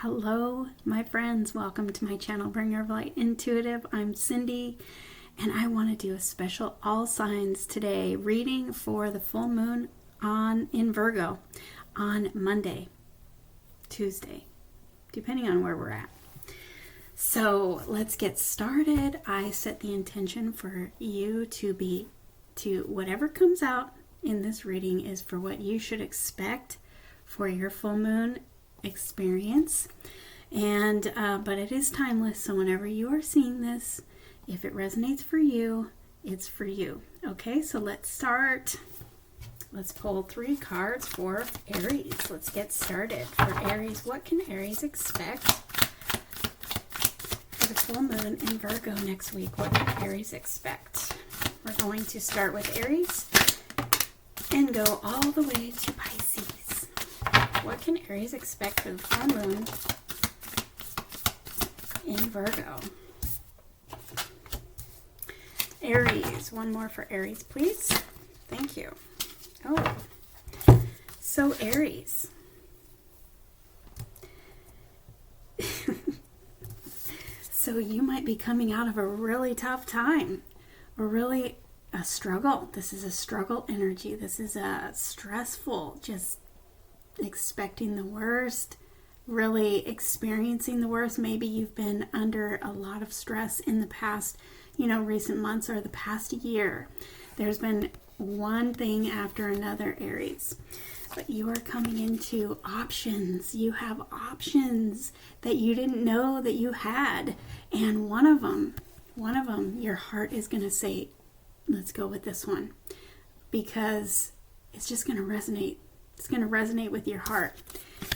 Hello, my friends. Welcome to my channel, Bringer of Light Intuitive. I'm Cindy, and I want to do a special all signs today reading for the full moon in Virgo on Monday, Tuesday, depending on where we're at. So let's get started. I set the intention for you to whatever comes out in this reading is for what you should expect for your full moon experience, and but it is timeless, so whenever you are seeing this, if it resonates for you, it's for you. Okay, so let's start. Let's pull 3 cards for Aries. Let's get started. For Aries, what can Aries expect for the full moon in Virgo next week? What can Aries expect? We're going to start with Aries and go all the way to Pisces. What can Aries expect for the full moon in Virgo? Aries, one more for Aries, please. Thank you. Oh, so Aries. So you might be coming out of a really tough time, a struggle. This is a struggle energy. This is a stressful, just expecting the worst, really experiencing the worst. Maybe you've been under a lot of stress in the past, recent months or the past year. There's been one thing after another, Aries. But you are coming into options. You have options that you didn't know that you had. And one of them, your heart is going to say, let's go with this one. Because it's just going to resonate. It's going to resonate with your heart,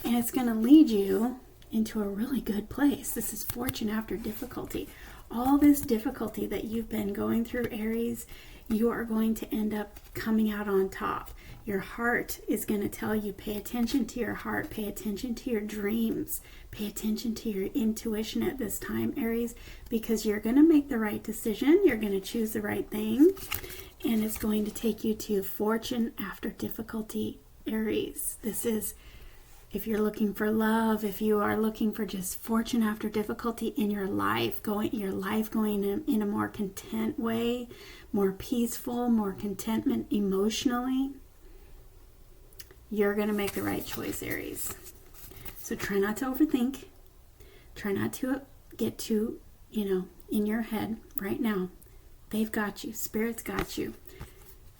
and it's going to lead you into a really good place. This is fortune after difficulty. All this difficulty that you've been going through, Aries, you are going to end up coming out on top. Your heart is going to tell you, pay attention to your heart, pay attention to your dreams, pay attention to your intuition at this time, Aries, because you're going to make the right decision. You're going to choose the right thing, and it's going to take you to fortune after difficulty, Aries. This is if you're looking for love, if you are looking for just fortune after difficulty in your life, going in a more content way, more peaceful, more contentment emotionally, you're going to make the right choice, Aries. So try not to overthink. Try not to get too, in your head right now. They've got you. Spirit's got you.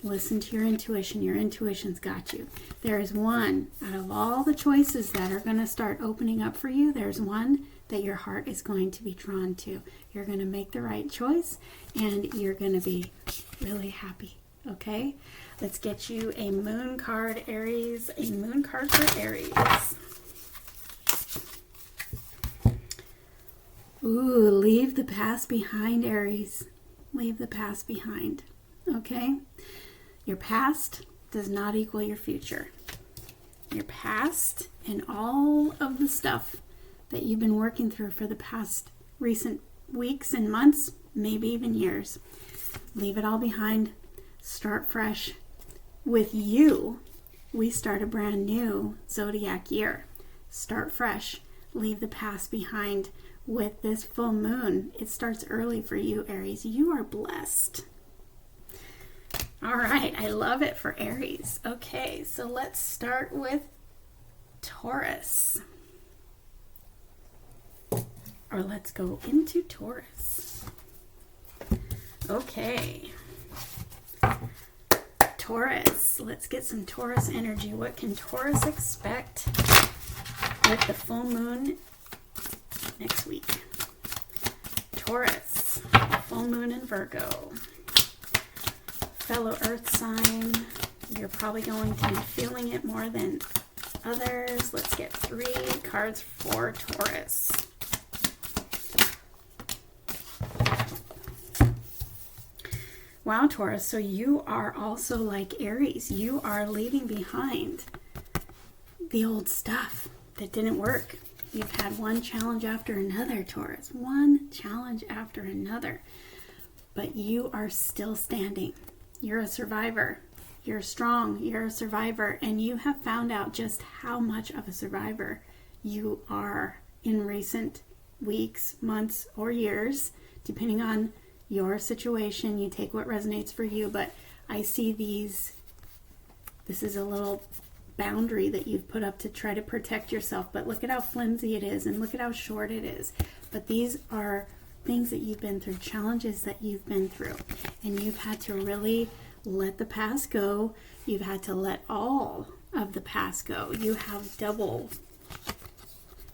Listen to your intuition. Your intuition's got you. There is one out of all the choices that are going to start opening up for you. There's one that your heart is going to be drawn to. You're going to make the right choice, and you're going to be really happy. Okay? Let's get you a moon card, Aries. A moon card for Aries. Ooh, leave the past behind, Aries. Leave the past behind. Okay? Your past does not equal your future. Your past and all of the stuff that you've been working through for the past recent weeks and months, maybe even years, leave it all behind. Start fresh. With you, we start a brand new zodiac year. Start fresh. Leave the past behind. With this full moon, it starts early for you, Aries. You are blessed. All right, I love it for Aries. Okay, so let's start with Taurus. Or let's go into Taurus. Okay. Taurus. Let's get some Taurus energy. What can Taurus expect with the full moon next week? Taurus, full moon in Virgo. Fellow earth sign, you're probably going to be feeling it more than others. Let's get 3 cards for Taurus. Wow, Taurus, so you are also like Aries. You are leaving behind the old stuff that didn't work. You've had one challenge after another, Taurus. One challenge after another. But you are still standing. You're a survivor. You're strong. You're a survivor. And you have found out just how much of a survivor you are in recent weeks, months, or years, depending on your situation. You take what resonates for you, but I see this is a little boundary that you've put up to try to protect yourself, but look at how flimsy it is and look at how short it is. But these are things that you've been through, challenges that you've been through, and you've had to really let the past go. You've had to let all of the past go. You have double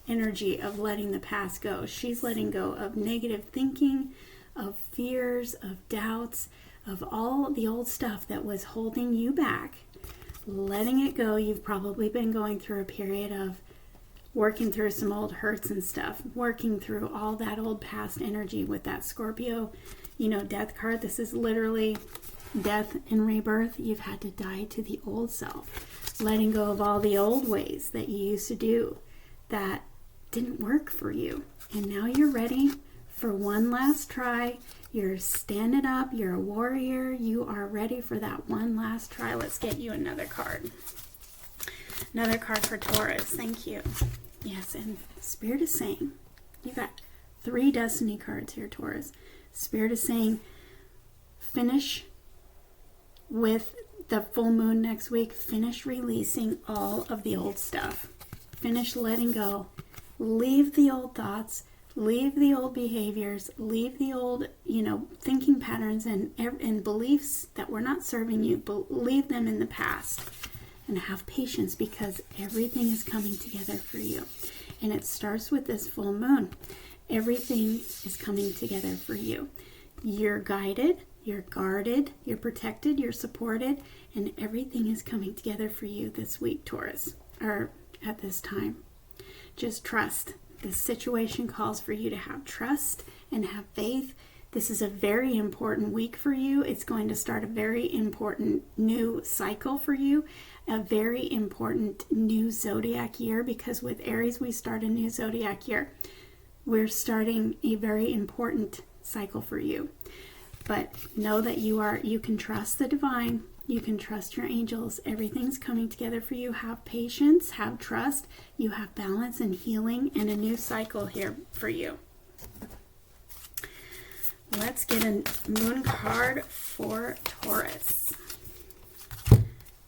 energy of letting the past go. She's letting go of negative thinking, of fears, of doubts, of all the old stuff that was holding you back. Letting it go. You've probably been going through a period of working through some old hurts and stuff, working through all that old past energy with that Scorpio, death card. This is literally death and rebirth. You've had to die to the old self, letting go of all the old ways that you used to do that didn't work for you. And now you're ready for one last try. You're standing up. You're a warrior. You are ready for that one last try. Let's get you another card. Another card for Taurus. Thank you. Yes, and Spirit is saying, you got 3 destiny cards here, Taurus. Spirit is saying, finish with the full moon next week. Finish releasing all of the old stuff. Finish letting go. Leave the old thoughts. Leave the old behaviors. Leave the old, thinking patterns and beliefs that were not serving you. But leave them in the past. And have patience, because everything is coming together for you. And it starts with this full moon. Everything is coming together for you. You're guided, you're guarded, you're protected, you're supported, and everything is coming together for you this week, Taurus, or at this time. Just trust. This situation calls for you to have trust and have faith. This is a very important week for you. It's going to start a very important new cycle for you, a very important new zodiac year, because with Aries, we start a new zodiac year. We're starting a very important cycle for you. But know that you can trust the divine. You can trust your angels. Everything's coming together for you. Have patience, have trust. You have balance and healing and a new cycle here for you. Let's get a moon card for Taurus.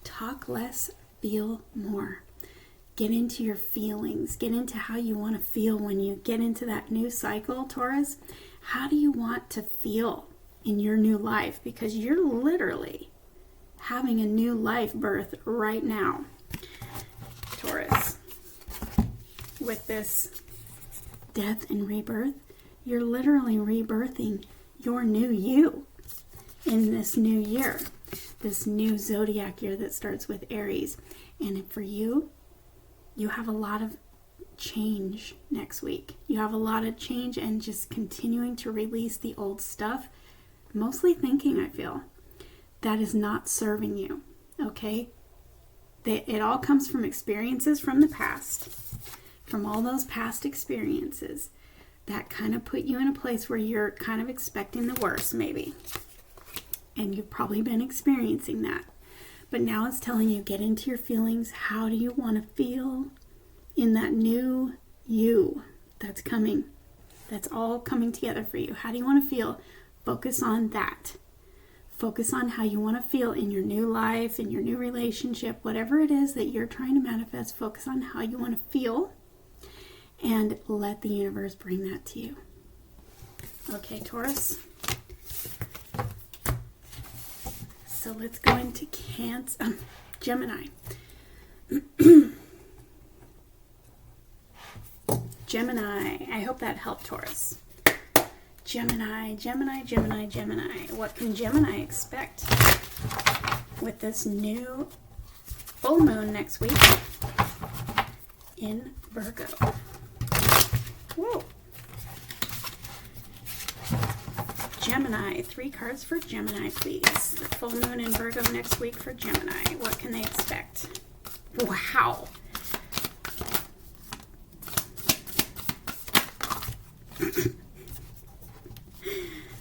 Talk less, feel more. Get into your feelings. Get into how you want to feel when you get into that new cycle, Taurus. How do you want to feel in your new life? Because you're literally having a new life birth right now, Taurus. With this death and rebirth, you're literally rebirthing your new you in this new year, this new zodiac year that starts with Aries. And for you, you have a lot of change next week. You have a lot of change and just continuing to release the old stuff, mostly thinking, I feel, that is not serving you, okay? It all comes from experiences from the past, from all those past experiences that kind of put you in a place where you're kind of expecting the worst, maybe. And you've probably been experiencing that. But now it's telling you, get into your feelings. How do you want to feel in that new you that's coming? That's all coming together for you. How do you want to feel? Focus on that. Focus on how you want to feel in your new life, in your new relationship, whatever it is that you're trying to manifest. Focus on how you want to feel and let the universe bring that to you. Okay, Taurus. So let's go into Gemini. Gemini. I hope that helped, Taurus. Gemini. What can Gemini expect with this new full moon next week in Virgo? Whoa. Gemini. 3 cards for Gemini, please. The full moon in Virgo next week for Gemini. What can they expect? Wow.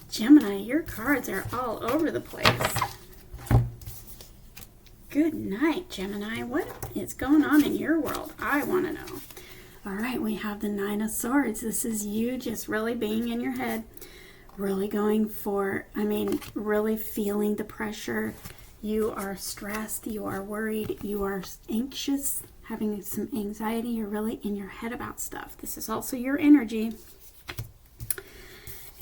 Gemini, your cards are all over the place. Good night, Gemini. What is going on in your world? I want to know. All right, we have the Nine of Swords. This is you just really being in your head, really going for, really feeling the pressure. You are stressed, you are worried, you are anxious, having some anxiety. You're really in your head about stuff. This is also your energy.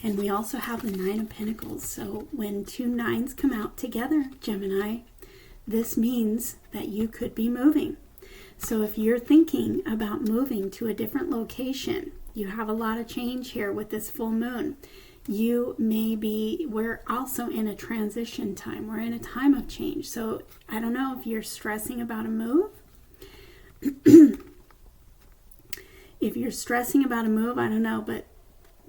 And we also have the Nine of Pentacles. So when two nines come out together, Gemini, this means that you could be moving. So if you're thinking about moving to a different location, you have a lot of change here with this full moon. We're also in a transition time. We're in a time of change. So I don't know if you're stressing about a move. If you're stressing about a move, I don't know, but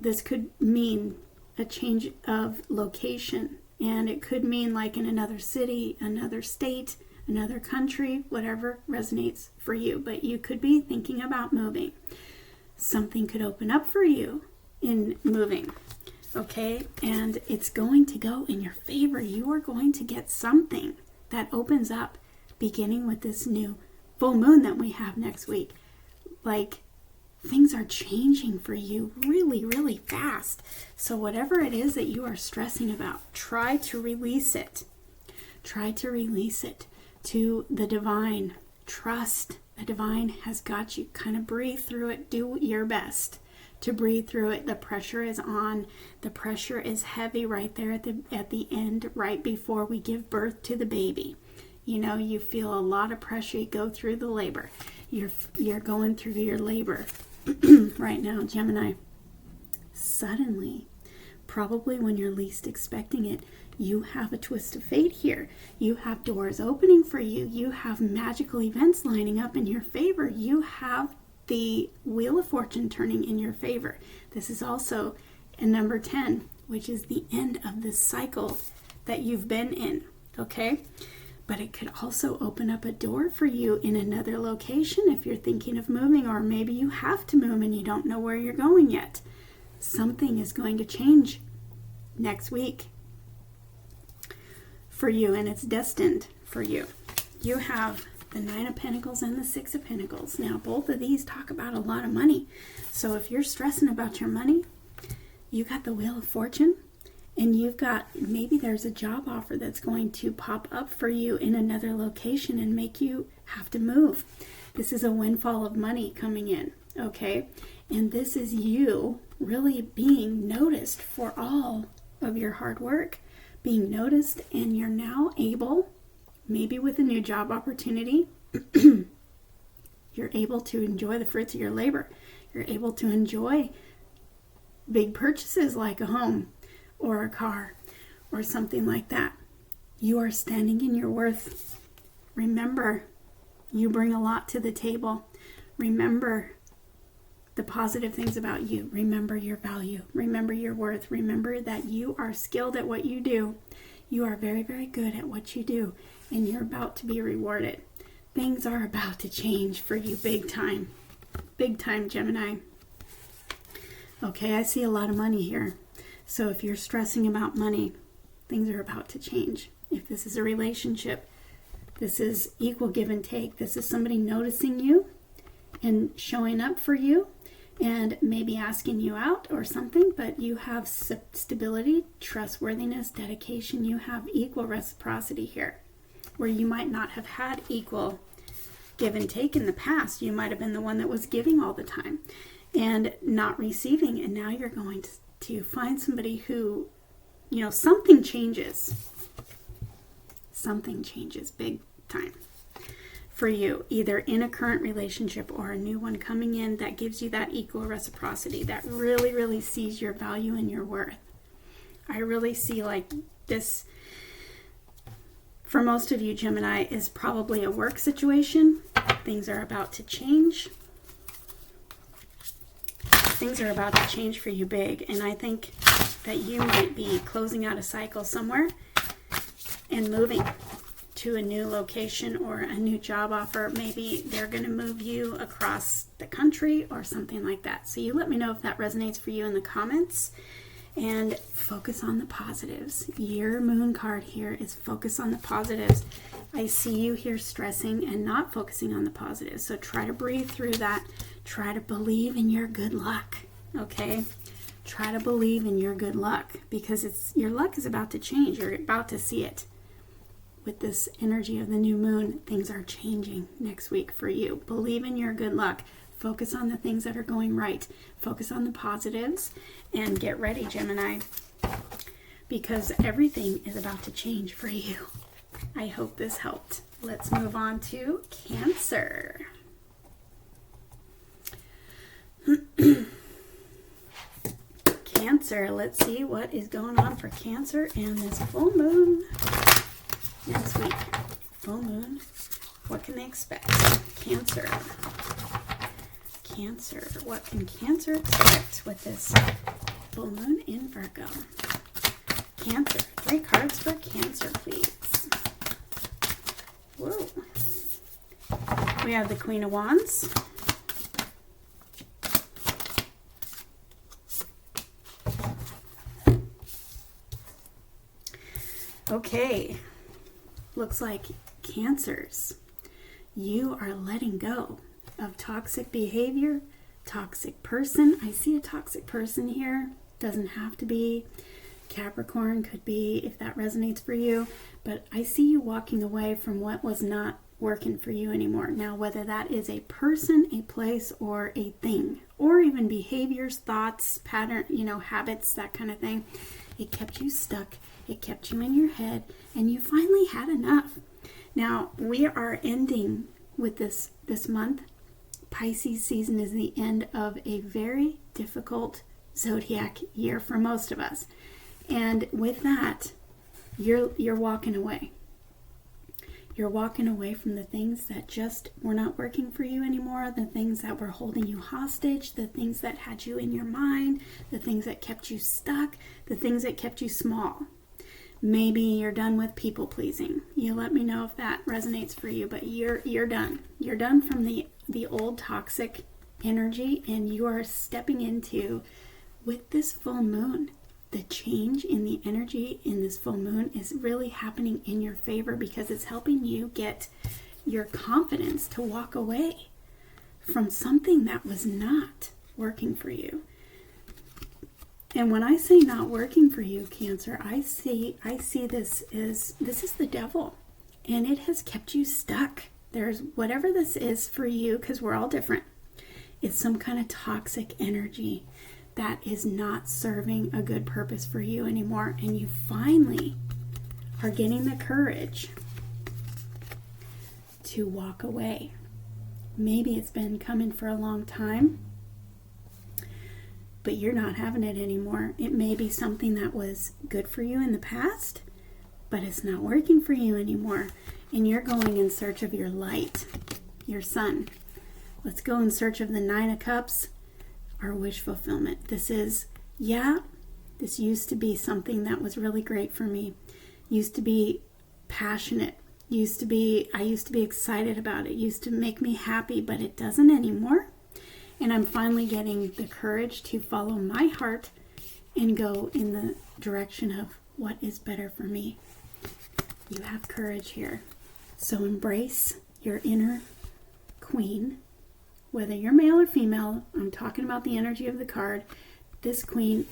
this could mean a change of location. And it could mean like in another city, another state, another country, whatever resonates for you. But you could be thinking about moving. Something could open up for you in moving. Okay? And it's going to go in your favor. You are going to get something that opens up beginning with this new full moon that we have next week. Like, things are changing for you really, really fast. So whatever it is that you are stressing about, try to release it. Try to release it to the divine. Trust the divine has got you. Kind of breathe through it. Do your best to breathe through it. The pressure is on. The pressure is heavy right there at the end, right before we give birth to the baby. You know, you feel a lot of pressure. You go through the labor. You're going through your labor right now, Gemini. Suddenly, probably when you're least expecting it, you have a twist of fate here. You have doors opening for you. You have magical events lining up in your favor. You have the Wheel of Fortune turning in your favor. This is also a number 10, which is the end of this cycle that you've been in, okay? But it could also open up a door for you in another location if you're thinking of moving, or maybe you have to move and you don't know where you're going yet. Something is going to change next week for you, and it's destined for you. You have the Nine of Pentacles and the Six of Pentacles. Now, both of these talk about a lot of money. So if you're stressing about your money, you got the Wheel of Fortune. And you've got, maybe there's a job offer that's going to pop up for you in another location and make you have to move. This is a windfall of money coming in, okay? And this is you really being noticed for all of your hard work, being noticed, and you're now able, maybe with a new job opportunity, you're able to enjoy the fruits of your labor. You're able to enjoy big purchases like a home, or a car, or something like that. You are standing in your worth. Remember, you bring a lot to the table. Remember the positive things about you. Remember your value. Remember your worth. Remember that you are skilled at what you do. You are very, very good at what you do, and you're about to be rewarded. Things are about to change for you big time. Big time, Gemini. Okay, I see a lot of money here. So if you're stressing about money, things are about to change. If this is a relationship, this is equal give and take. This is somebody noticing you and showing up for you and maybe asking you out or something, but you have stability, trustworthiness, dedication. You have equal reciprocity here, where you might not have had equal give and take in the past. You might have been the one that was giving all the time and not receiving, and now you're going to find somebody who, something changes. Something changes big time for you, either in a current relationship or a new one coming in that gives you that equal reciprocity, that really, really sees your value and your worth. I really see like this, for most of you, Gemini, is probably a work situation. Things are about to change. Things are about to change for you big, and I think that you might be closing out a cycle somewhere and moving to a new location or a new job offer. Maybe they're going to move you across the country or something like that. So you let me know if that resonates for you in the comments, and focus on the positives. Your moon card here is focus on the positives. I see you here stressing and not focusing on the positives. So try to breathe through that. Try to believe in your good luck, okay? Try to believe in your good luck, because your luck is about to change. You're about to see it. With this energy of the new moon, things are changing next week for you. Believe in your good luck. Focus on the things that are going right. Focus on the positives, and get ready, Gemini, because everything is about to change for you. I hope this helped. Let's move on to Cancer. Cancer, let's see what is going on for Cancer and this full moon next week. Full moon, what can they expect? Cancer. Cancer, what can Cancer expect with this full moon in Virgo? Cancer, 3 cards for Cancer, please. Whoa. We have the Queen of Wands. Okay, looks like Cancers, you are letting go of toxic behavior, toxic person. I see a toxic person here. Doesn't have to be. Capricorn could be, if that resonates for you. But I see you walking away from what was not working for you anymore. Now, whether that is a person, a place, or a thing, or even behaviors, thoughts, pattern, habits, that kind of thing, it kept you stuck. It kept you in your head, and you finally had enough. Now, we are ending with this month. Pisces season is the end of a very difficult zodiac year for most of us. And with that, you're walking away. You're walking away from the things that just were not working for you anymore, the things that were holding you hostage, the things that had you in your mind, the things that kept you stuck, the things that kept you small. Maybe you're done with people pleasing. You let me know if that resonates for you, but you're done. You're done from the old toxic energy, and you are stepping into, with this full moon, the change in the energy in this full moon is really happening in your favor, because it's helping you get your confidence to walk away from something that was not working for you. And when I say not working for you, Cancer, I see this is the devil, and it has kept you stuck. There's whatever this is for you, because we're all different. It's some kind of toxic energy that is not serving a good purpose for you anymore, and you finally are getting the courage to walk away. Maybe it's been coming for a long time, but you're not having it anymore. It may be something that was good for you in the past, but it's not working for you anymore, and you're going in search of your light, your sun. Let's go in search of the 9 of Cups, our wish fulfillment. This used to be something that was really great for me. Used to be passionate. I used to be excited about it. Used to make me happy, but it doesn't anymore. And I'm finally getting the courage to follow my heart and go in the direction of what is better for me. You have courage here. So embrace your inner queen. Whether you're male or female, I'm talking about the energy of the card. This queen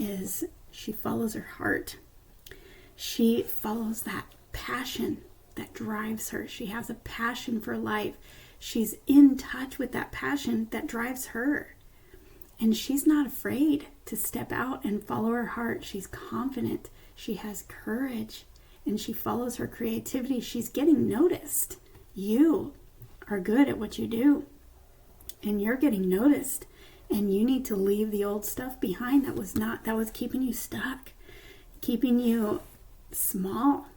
she follows her heart. She follows that passion that drives her. She has a passion for life. She's in touch with that passion that drives her. And she's not afraid to step out and follow her heart. She's confident. She has courage. And she follows her creativity. She's getting noticed. You are good at what you do. And you're getting noticed. And you need to leave the old stuff behind that was keeping you stuck. Keeping you small.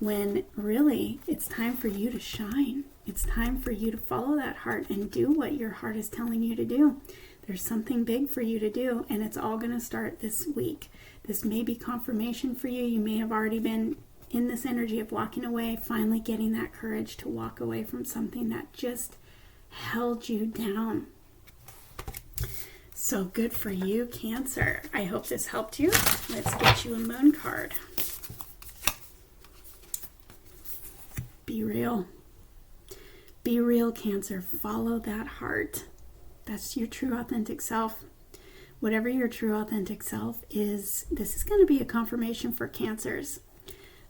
When really it's time for you to shine. It's time for you to follow that heart and do what your heart is telling you to do. There's something big for you to do, and it's all going to start this week. This may be confirmation for you. You may have already been in this energy of walking away, finally getting that courage to walk away from something that just held you down. So good for you, Cancer. I hope this helped you. Let's get you a moon card. Be real. Be real, Cancer. Follow that heart. That's your true authentic self. Whatever your true authentic self is, this is going to be a confirmation for Cancers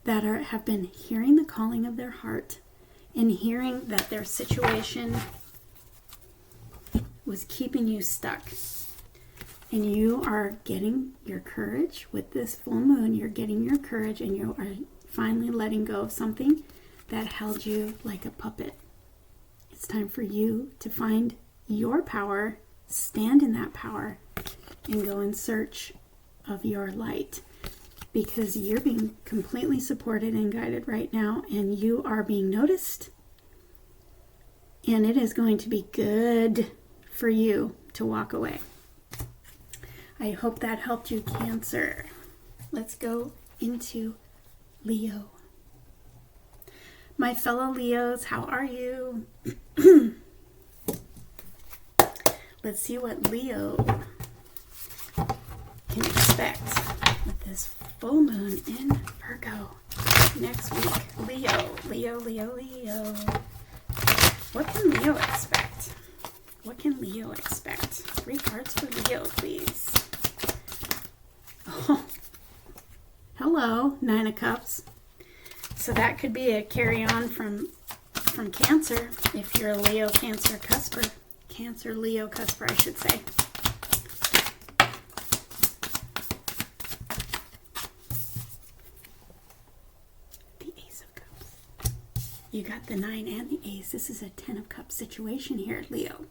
that have been hearing the calling of their heart and hearing that their situation was keeping you stuck. And you are getting your courage with this full moon. You're getting your courage and you are finally letting go of something that held you like a puppet. It's time for you to find your power, stand in that power, and go in search of your light. Because you're being completely supported and guided right now, and you are being noticed. And it is going to be good for you to walk away. I hope that helped you, Cancer. Let's go into Leo. My fellow Leos, how are you? Let's see what Leo can expect with this full moon in Virgo next week. Leo. What can Leo expect? What can Leo expect? 3 cards for Leo, please. Oh, hello, 9 of Cups. So that could be a carry on from Cancer, if you're a Leo, Cancer, Cusper. Cancer, Leo, Cusper, I should say. The Ace of Cups. You got the 9 and the Ace. This is a 10 of Cups situation here, Leo.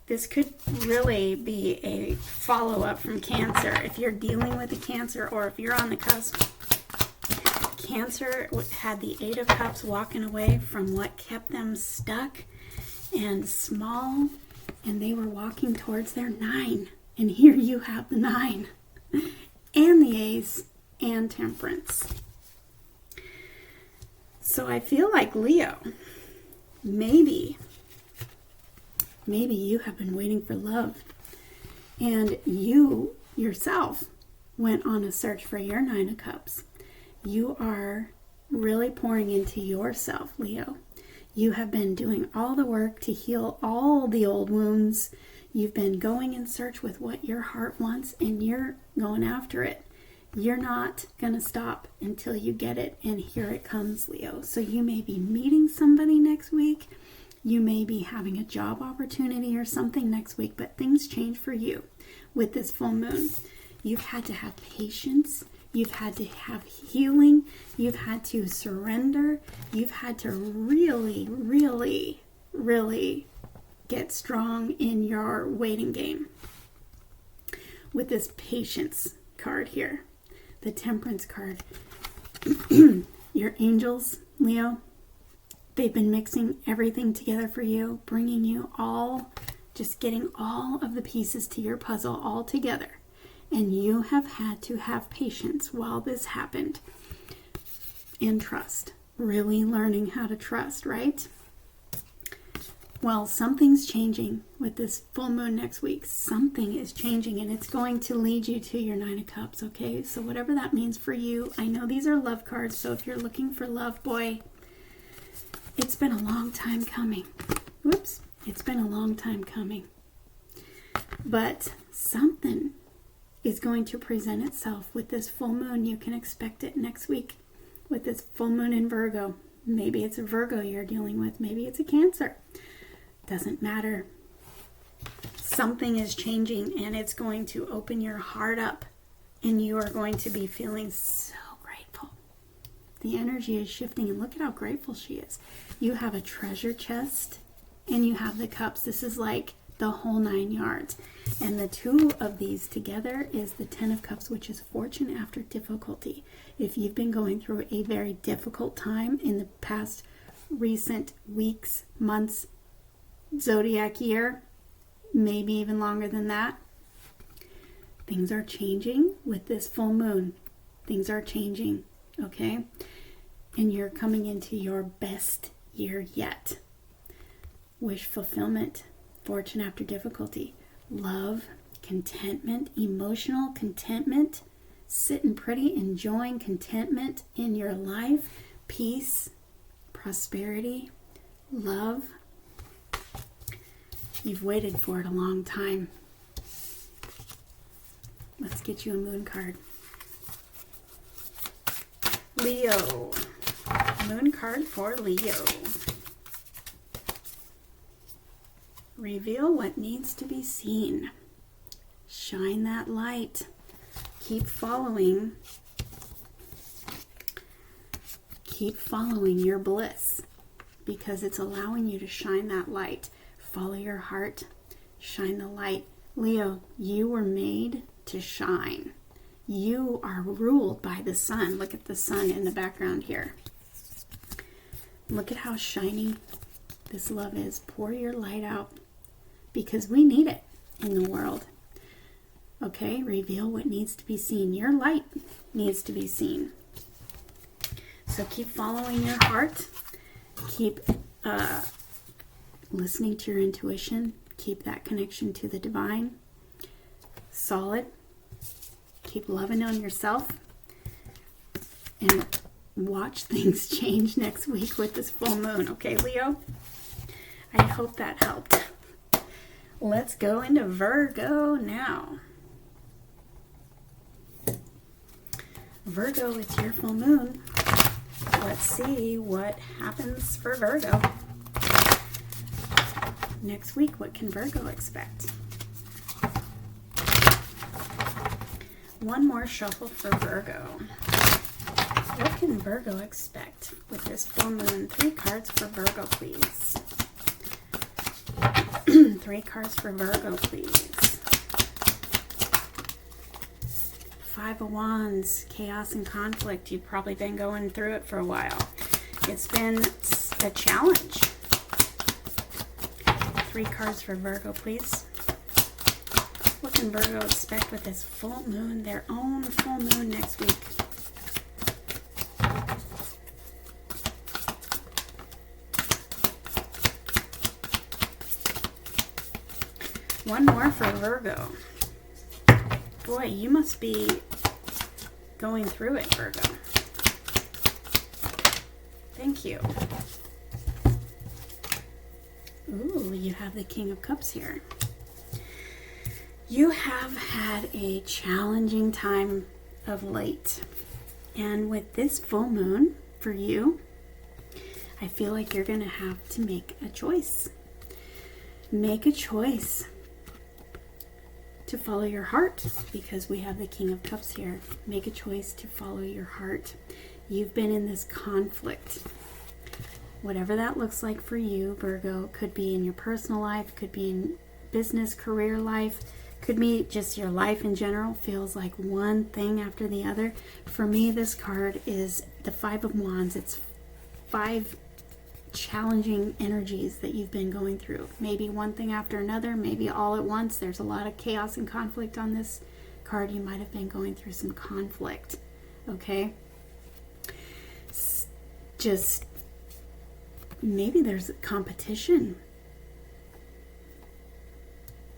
This could really be a follow-up from Cancer. If you're dealing with a Cancer or if you're on the cusp, Cancer had the 8 of Cups walking away from what kept them stuck and small, and they were walking towards their 9. And here you have the 9 and the Ace and Temperance. So I feel like Leo, maybe you have been waiting for love, and you yourself went on a search for your 9 of Cups. You are really pouring into yourself, Leo. You have been doing all the work to heal all the old wounds. You've been going in search with what your heart wants, and you're going after it. You're not going to stop until you get it, and here it comes, Leo. So you may be meeting somebody next week. You may be having a job opportunity or something next week, but things change for you with this full moon. You've had to have patience. You've had to have healing. You've had to surrender. You've had to really, really, really get strong in your waiting game. With this patience card here, the Temperance card. Your angels, Leo, they've been mixing everything together for you, bringing you all, just getting all of the pieces to your puzzle all together. And you have had to have patience while this happened. And trust. Really learning how to trust, right? Well, something's changing with this full moon next week. Something is changing, and it's going to lead you to your 9 of Cups, okay? So whatever that means for you, I know these are love cards, so if you're looking for love, boy, it's been a long time coming. Whoops. It's been a long time coming. But something is going to present itself with this full moon. You can expect it next week with this full moon in Virgo. Maybe it's a Virgo you're dealing with. Maybe it's a Cancer. Doesn't matter. Something is changing, and it's going to open your heart up, and you are going to be feeling so grateful. The energy is shifting, and look at how grateful she is. You have a treasure chest, and you have the cups. This is like the whole 9 yards. And the 2 of these together is the 10 of Cups, which is fortune after difficulty. If you've been going through a very difficult time in the past recent weeks, months, zodiac year, maybe even longer than that, things are changing with this full moon. Things are changing, okay? And you're coming into your best year yet. Wish fulfillment, fortune after difficulty, love, contentment, emotional contentment, sitting pretty, enjoying contentment in your life, peace, prosperity, love. You've waited for it a long time. Let's get you a moon card. Leo. Moon card for Leo. Reveal what needs to be seen. Shine that light. Keep following. Keep following your bliss because it's allowing you to shine that light. Follow your heart. Shine the light. Leo, you were made to shine. You are ruled by the sun. Look at the sun in the background here. Look at how shiny this love is. Pour your light out because we need it in the world. Okay, reveal what needs to be seen. Your light needs to be seen. So keep following your heart. Keep listening to your intuition. Keep that connection to the divine. Solid. Keep loving on yourself. And watch things change next week with this full moon. Okay, Leo? I hope that helped. Let's go into Virgo now. Virgo, it's your full moon. Let's see what happens for Virgo. Next week, what can Virgo expect? One more shuffle for Virgo. What can Virgo expect with this full moon? 3 cards for Virgo, please. 3 cards for Virgo, please. 5 of Wands, chaos and conflict. You've probably been going through it for a while. It's been a challenge. 3 cards for Virgo, please. What can Virgo expect with this full moon, their own full moon next week? One more for Virgo. Boy, you must be going through it, Virgo. Thank you. Ooh, you have the King of Cups here. You have had a challenging time of late. And with this full moon for you, I feel like you're going to have to make a choice. Make a choice to follow your heart, because we have the King of Cups here. Make a choice to follow your heart. You've been in this conflict. Whatever that looks like for you, Virgo, could be in your personal life, could be in business, career life, could be just your life in general. Feels like one thing after the other. For me, this card is the 5 of Wands. It's 5 challenging energies that you've been going through. Maybe one thing after another, maybe all at once. There's a lot of chaos and conflict on this card. You might have been going through some conflict. Okay? Just maybe there's competition.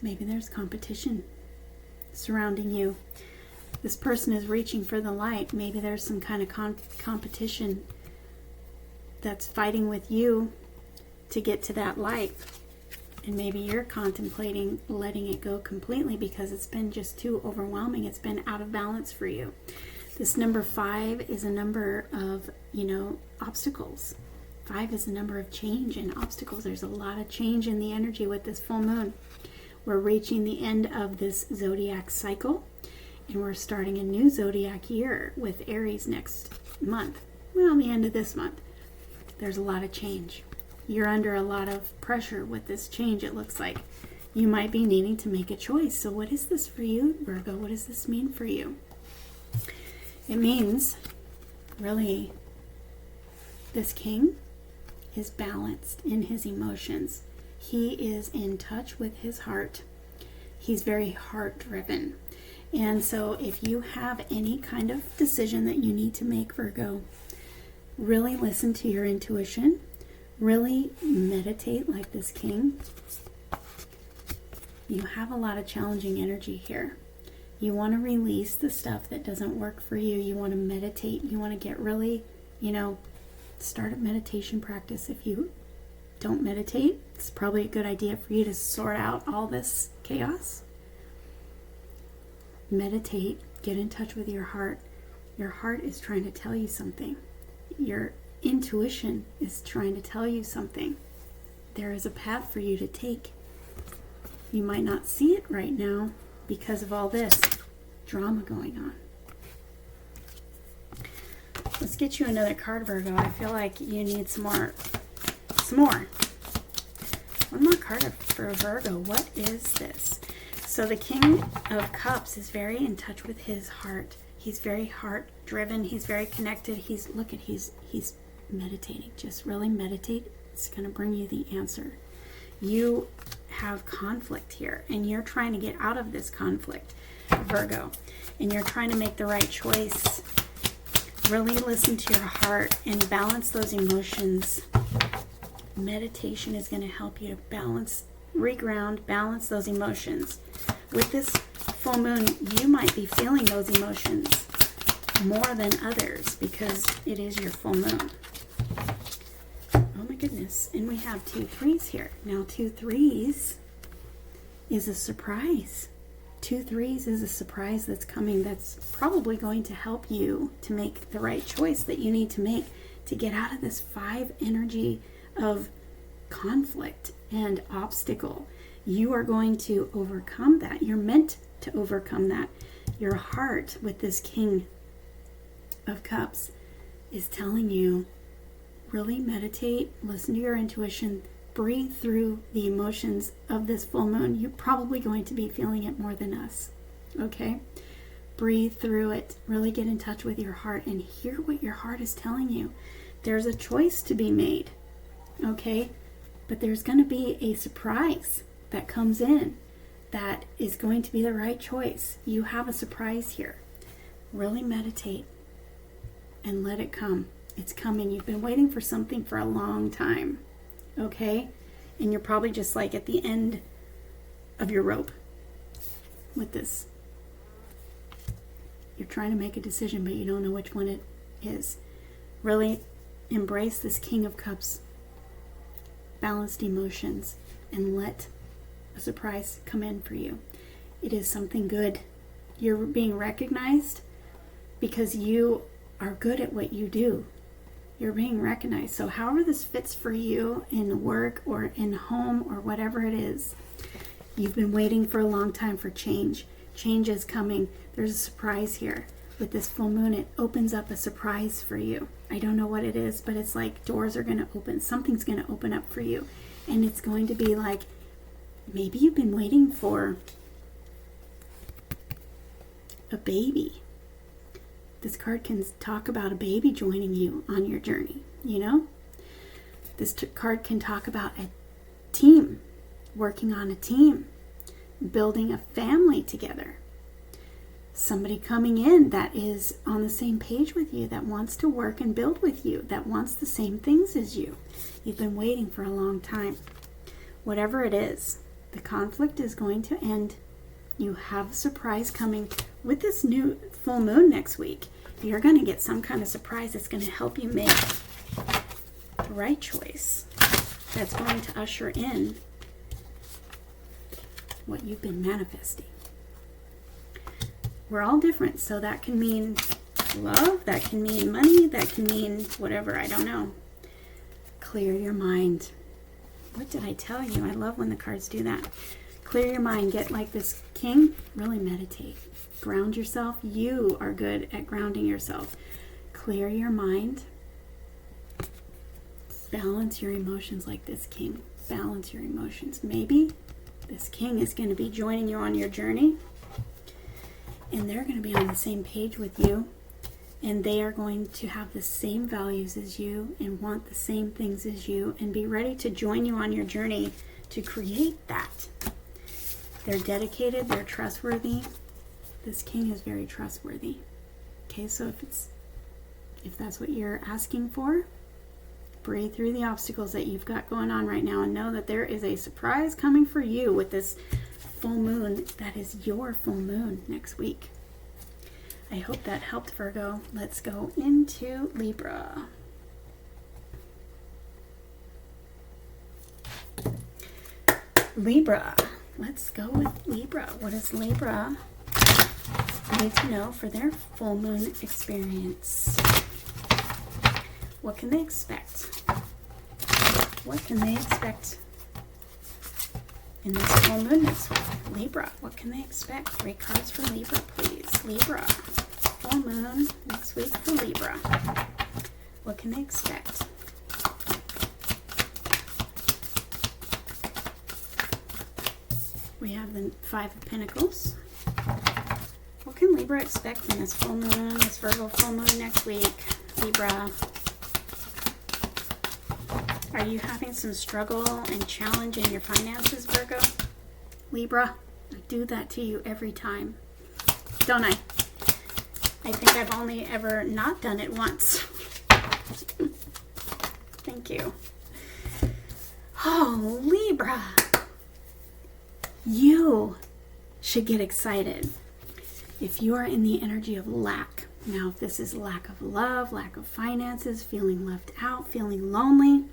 Maybe there's competition surrounding you. This person is reaching for the light. Maybe there's some kind of competition that's fighting with you to get to that light. And maybe you're contemplating letting it go completely because it's been just too overwhelming. It's been out of balance for you. This number 5 is a number of, obstacles. 5 is a number of change and obstacles. There's a lot of change in the energy with this full moon. We're reaching the end of this zodiac cycle, and we're starting a new zodiac year with Aries next month. Well, the end of this month. There's a lot of change. You're under a lot of pressure with this change, it looks like. You might be needing to make a choice. So what is this for you, Virgo? What does this mean for you? It means, really, this king is balanced in his emotions. He is in touch with his heart. He's very heart-driven. And so if you have any kind of decision that you need to make, Virgo, really listen to your intuition. Really meditate like this king. You have a lot of challenging energy here. You want to release the stuff that doesn't work for you. You want to meditate. You want to get really, start a meditation practice if you don't meditate, it's probably a good idea for you to sort out all this chaos. Meditate, get in touch with your heart. Your heart is trying to tell you something. Your intuition is trying to tell you something. There is a path for you to take. You might not see it right now because of all this drama going on. Let's get you another card, Virgo. I feel like you need some more. One more card for Virgo. What is this? So the King of Cups is very in touch with his heart. He's very heart driven. He's very connected. He's meditating. Just really meditate. It's going to bring you the answer. You have conflict here, and you're trying to get out of this conflict, Virgo, and you're trying to make the right choice. Really listen to your heart and balance those emotions. Meditation is going to help you to balance, reground, balance those emotions. With this full moon, you might be feeling those emotions more than others because it is your full moon. Oh my goodness. And we have 2 3s here. Now 2 3s is a surprise. 2 3s is a surprise that's coming that's probably going to help you to make the right choice that you need to make to get out of this 5 energy of conflict and obstacle. You are going to overcome that. You're meant to overcome that. Your heart with this King of Cups is telling you, really meditate, listen to your intuition, breathe through the emotions of this full moon. You're probably going to be feeling it more than us. Okay? Breathe through it. Really get in touch with your heart and hear what your heart is telling you. There's a choice to be made. Okay? But there's going to be a surprise that comes in that is going to be the right choice. You have a surprise here. Really meditate and let it come. It's coming. You've been waiting for something for a long time. Okay? And you're probably just like at the end of your rope with this. You're trying to make a decision, but you don't know which one it is. Really embrace this King of Cups, balanced emotions, and let a surprise come in for you. It is something good. You're being recognized because you are good at what you do. You're being recognized. So however this fits for you in work or in home or whatever it is, you've been waiting for a long time for change. Change is coming. There's a surprise here. With this full moon, it opens up a surprise for you. I don't know what it is, but it's like doors are going to open. Something's going to open up for you. And it's going to be like, maybe you've been waiting for a baby. This card can talk about a baby joining you on your journey, you know? This card can talk about a team, working on a team, building a family together. Somebody coming in that is on the same page with you, that wants to work and build with you, that wants the same things as you. You've been waiting for a long time. Whatever it is, the conflict is going to end. You have a surprise coming. With this new full moon next week, you're going to get some kind of surprise that's going to help you make the right choice. That's going to usher in what you've been manifesting. We're all different, so that can mean love, that can mean money, that can mean whatever, I don't know. Clear your mind. What did I tell you? I love when the cards do that. Clear your mind. Get like this king. Really meditate. Ground yourself. You are good at grounding yourself. Clear your mind. Balance your emotions like this king. Balance your emotions. Maybe this king is going to be joining you on your journey, and they're going to be on the same page with you, and they are going to have the same values as you and want the same things as you and be ready to join you on your journey to create that. They're dedicated, they're trustworthy. This king is very trustworthy. Okay, so if that's what you're asking for, breathe through the obstacles that you've got going on right now and know that there is a surprise coming for you with this full moon. That is your full moon next week. I hope that helped, Virgo. Let's go into Libra. Libra. Let's go with Libra. What does Libra need to know for their full moon experience? What can they expect? What can they expect in this full moon next week? Libra, what can they expect? 3 cards for Libra, please. Libra, full moon next week for Libra. What can they expect? We have the 5 of Pentacles. What can Libra expect in this full moon, this Virgo full moon next week? Libra. Are you having some struggle and challenge in your finances, Virgo? Libra, I do that to you every time, don't I? I think I've only ever not done it once. Thank you. Oh, Libra. You should get excited if you are in the energy of lack. Now, if this is lack of love, lack of finances, feeling left out, feeling lonely,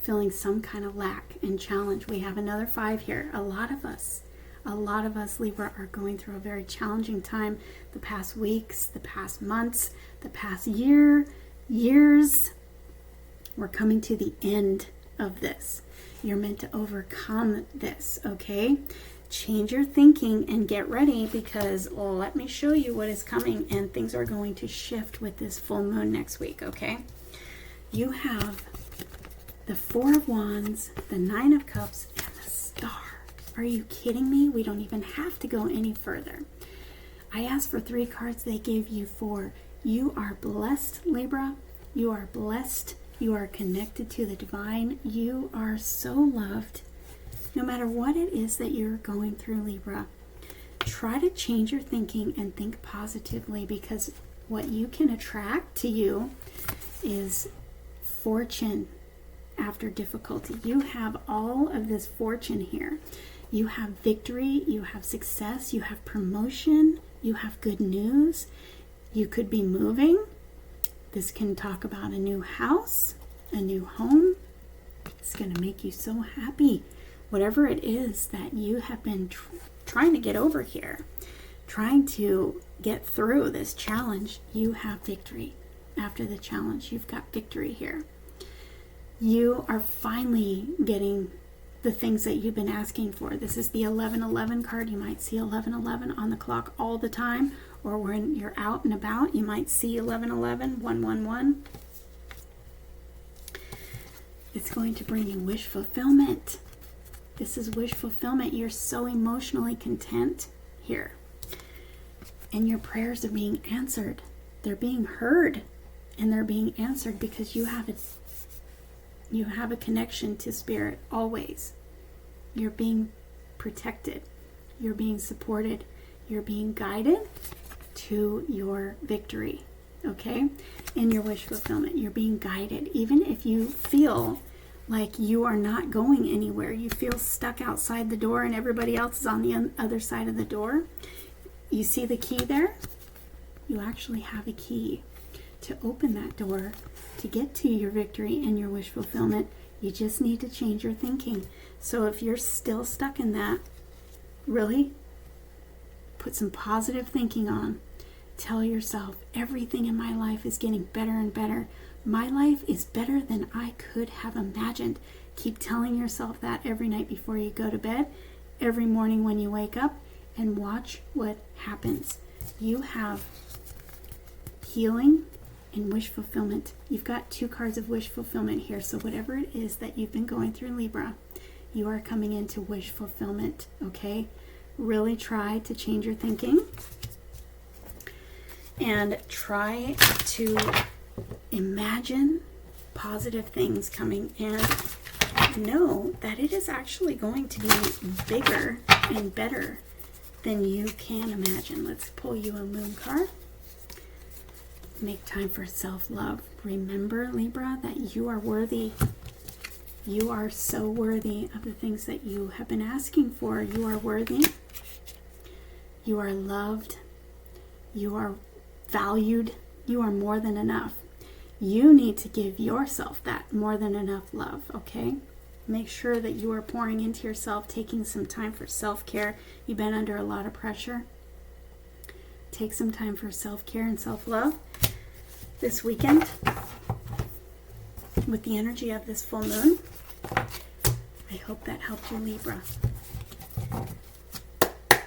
feeling some kind of lack and challenge, we have another 5 here. A lot of us, Libra, are going through a very challenging time the past weeks, the past months, the past years. We're coming to the end of this. You're meant to overcome this, okay? Change your thinking and get ready, because let me show you what is coming, and things are going to shift with this full moon next week, okay? You have the 4 of Wands, the 9 of Cups, and the Star. Are you kidding me? We don't even have to go any further. I asked for 3 cards. They gave you 4. You are blessed, Libra. You are blessed. You are connected to the divine. You are so loved. No matter what it is that you're going through, Libra, try to change your thinking and think positively, because what you can attract to you is fortune after difficulty. You have all of this fortune here. You have victory, you have success, you have promotion, you have good news. You could be moving. This can talk about a new house, a new home. It's going to make you so happy. Whatever it is that you have been trying to get over here, trying to get through this challenge, you have victory. After the challenge, you've got victory here. You are finally getting the things that you've been asking for. This is the 1111 card. You might see 1111 on the clock all the time, or when you're out and about, you might see 1111, 111. It's going to bring you wish fulfillment. This is wish fulfillment. You're so emotionally content here. And your prayers are being answered. They're being heard, and they're being answered because you have a connection to spirit always. You're being protected. You're being supported. You're being guided to your victory, okay? In your wish fulfillment, you're being guided. Even if you feel like you are not going anywhere, you feel stuck outside the door and everybody else is on the other side of the door, you see the key there? You actually have a key to open that door to get to your victory and your wish fulfillment. You just need to change your thinking. So if you're still stuck in that, really put some positive thinking on. Tell yourself, everything in my life is getting better and better. My life is better than I could have imagined. Keep telling yourself that every night before you go to bed, every morning when you wake up, and watch what happens. You have healing and wish fulfillment. You've got 2 cards of wish fulfillment here. So whatever it is that you've been going through, Libra, you are coming into wish fulfillment, okay? Really try to change your thinking and try to imagine positive things coming, and know that it is actually going to be bigger and better than you can imagine. Let's pull you a moon card. Make time for self-love. Remember, Libra, that you are worthy. You are so worthy of the things that you have been asking for. You are worthy. You are loved. You are valued. You are more than enough. You need to give yourself that more than enough love, okay? Make sure that you are pouring into yourself, taking some time for self-care. You've been under a lot of pressure. Take some time for self-care and self-love this weekend with the energy of this full moon. I hope that helped you, Libra.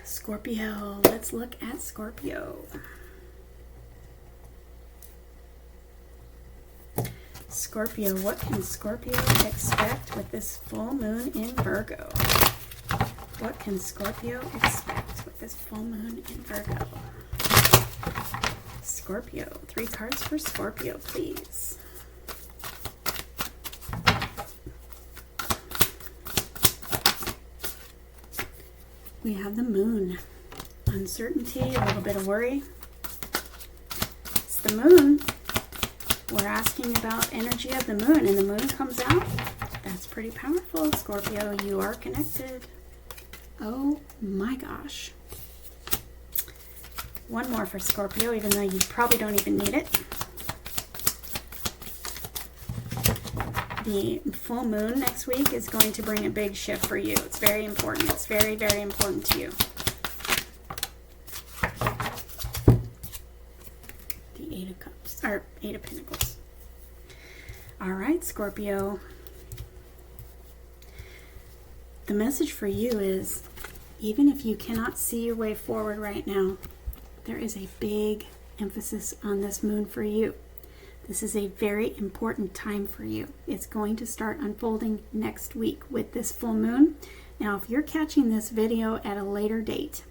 Scorpio, let's look at Scorpio. Scorpio, what can Scorpio expect with this full moon in Virgo? What can Scorpio expect with this full moon in Virgo? Scorpio, 3 cards for Scorpio, please. We have the moon. Uncertainty, a little bit of worry. It's the moon. We're asking about energy of the moon, and the moon comes out. That's pretty powerful, Scorpio. You are connected. Oh my gosh. One more for Scorpio, even though you probably don't even need it. The full moon next week is going to bring a big shift for you. It's very important. It's very, very important to you. The 8 of Cups, or 8 of Pentacles. All right, Scorpio. The message for you is, even if you cannot see your way forward right now, there is a big emphasis on this moon for you. This is a very important time for you. It's going to start unfolding next week with this full moon. Now, if you're catching this video at a later date,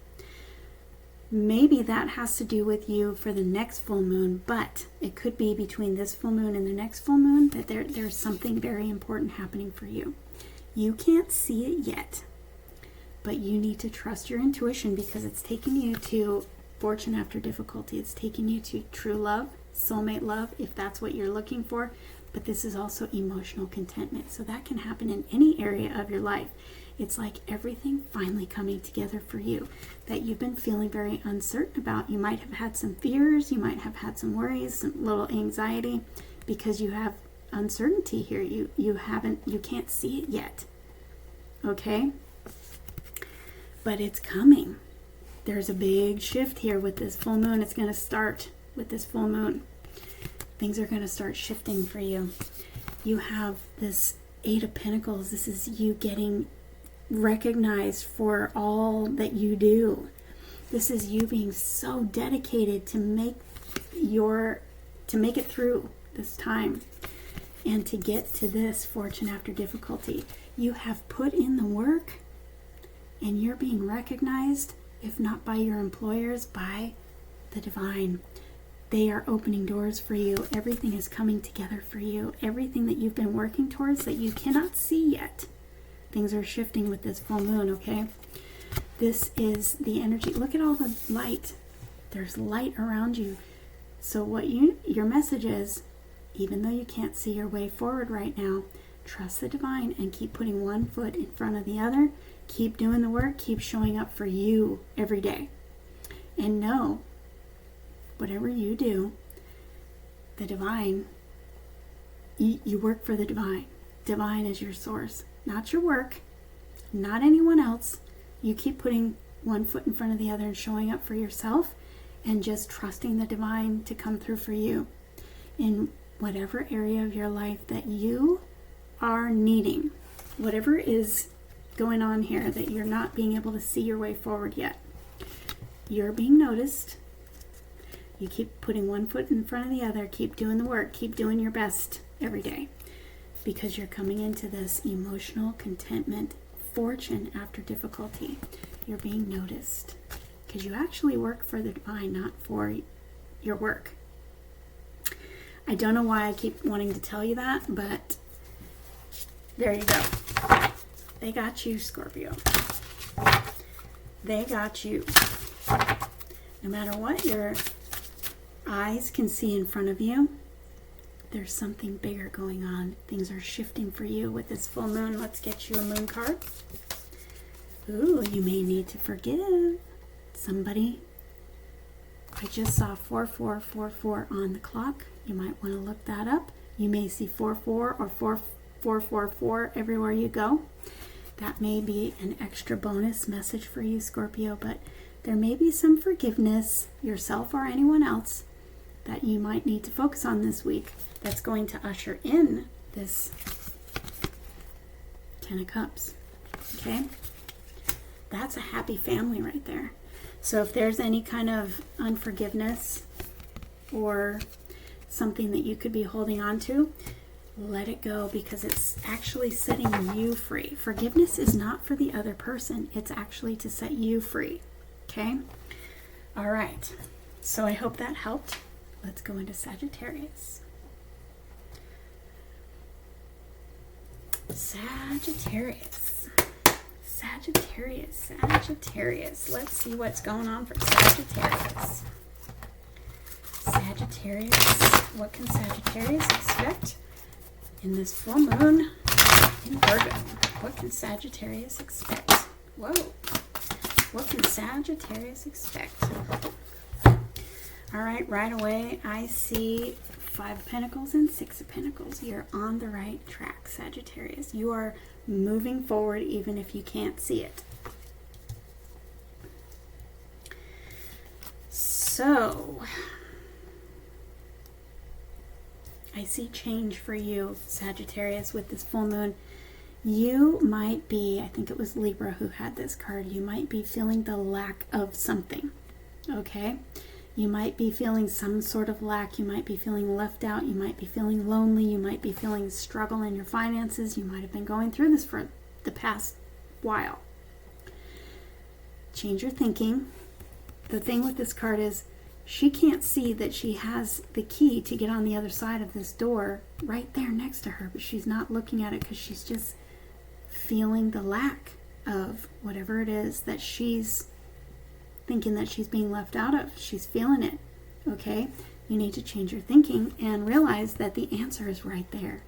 maybe that has to do with you for the next full moon, but it could be between this full moon and the next full moon that there's something very important happening for you. You can't see it yet, but you need to trust your intuition, because it's taking you to fortune after difficulty. It's taking you to true love, soulmate love, if that's what you're looking for. But this is also emotional contentment. So that can happen in any area of your life. It's like everything finally coming together for you that you've been feeling very uncertain about. You might have had some fears. You might have had some worries, some little anxiety, because you have uncertainty here. You can't see it yet. Okay? But it's coming. There's a big shift here with this full moon. It's going to start with this full moon. Things are going to start shifting for you. You have this 8 of Pentacles. This is you getting recognized for all that you do. This is you being so dedicated to make it through this time and to get to this fortune after difficulty. You have put in the work, and you're being recognized, if not by your employers, by the divine. They are opening doors for you. Everything is coming together for you. Everything that you've been working towards that you cannot see yet. Things are shifting with this full moon, okay? This is the energy. Look at all the light. There's light around you. So what your message is, even though you can't see your way forward right now, trust the divine and keep putting one foot in front of the other. Keep doing the work. Keep showing up for you every day. And know, whatever you do, the divine, you work for the divine. Divine is your source, not your work, not anyone else. You keep putting one foot in front of the other and showing up for yourself, and just trusting the divine to come through for you in whatever area of your life that you are needing. Whatever is going on here that you're not being able to see your way forward yet, you're being noticed. You keep putting one foot in front of the other. Keep doing the work. Keep doing your best every day, because you're coming into this emotional contentment, fortune after difficulty. You're being noticed because you actually work for the divine, not for your work. I don't know why I keep wanting to tell you that, but there you go. They got you, Scorpio. They got you. No matter what your eyes can see in front of you, there's something bigger going on. Things are shifting for you with this full moon. Let's get you a moon card. Ooh, you may need to forgive somebody. I just saw 4444 on the clock. You might want to look that up. You may see 44 or 444 everywhere you go. That may be an extra bonus message for you, Scorpio, but there may be some forgiveness, yourself or anyone else, that you might need to focus on this week that's going to usher in this Ten of Cups. Okay? That's a happy family right there. So if there's any kind of unforgiveness or something that you could be holding on to, let it go, because it's actually setting you free. Forgiveness is not for the other person. It's actually to set you free. Okay? All right. So I hope that helped. Let's go into Sagittarius. Sagittarius. Sagittarius. Sagittarius. Let's see what's going on for Sagittarius. Sagittarius. What can Sagittarius expect in this full moon in Virgo? What can Sagittarius expect? Whoa. What can Sagittarius expect? All right, right away, I see 5 of Pentacles and 6 of Pentacles. You're on the right track, Sagittarius. You are moving forward even if you can't see it. So, I see change for you, Sagittarius, with this full moon. You might be, I think it was Libra who had this card, you might be feeling the lack of something, okay? You might be feeling some sort of lack. You might be feeling left out. You might be feeling lonely. You might be feeling struggle in your finances. You might have been going through this for the past while. Change your thinking. The thing with this card is she can't see that she has the key to get on the other side of this door right there next to her, but she's not looking at it because she's just feeling the lack of whatever it is that she's thinking that she's being left out of. She's feeling it, okay? You need to change your thinking and realize that the answer is right there.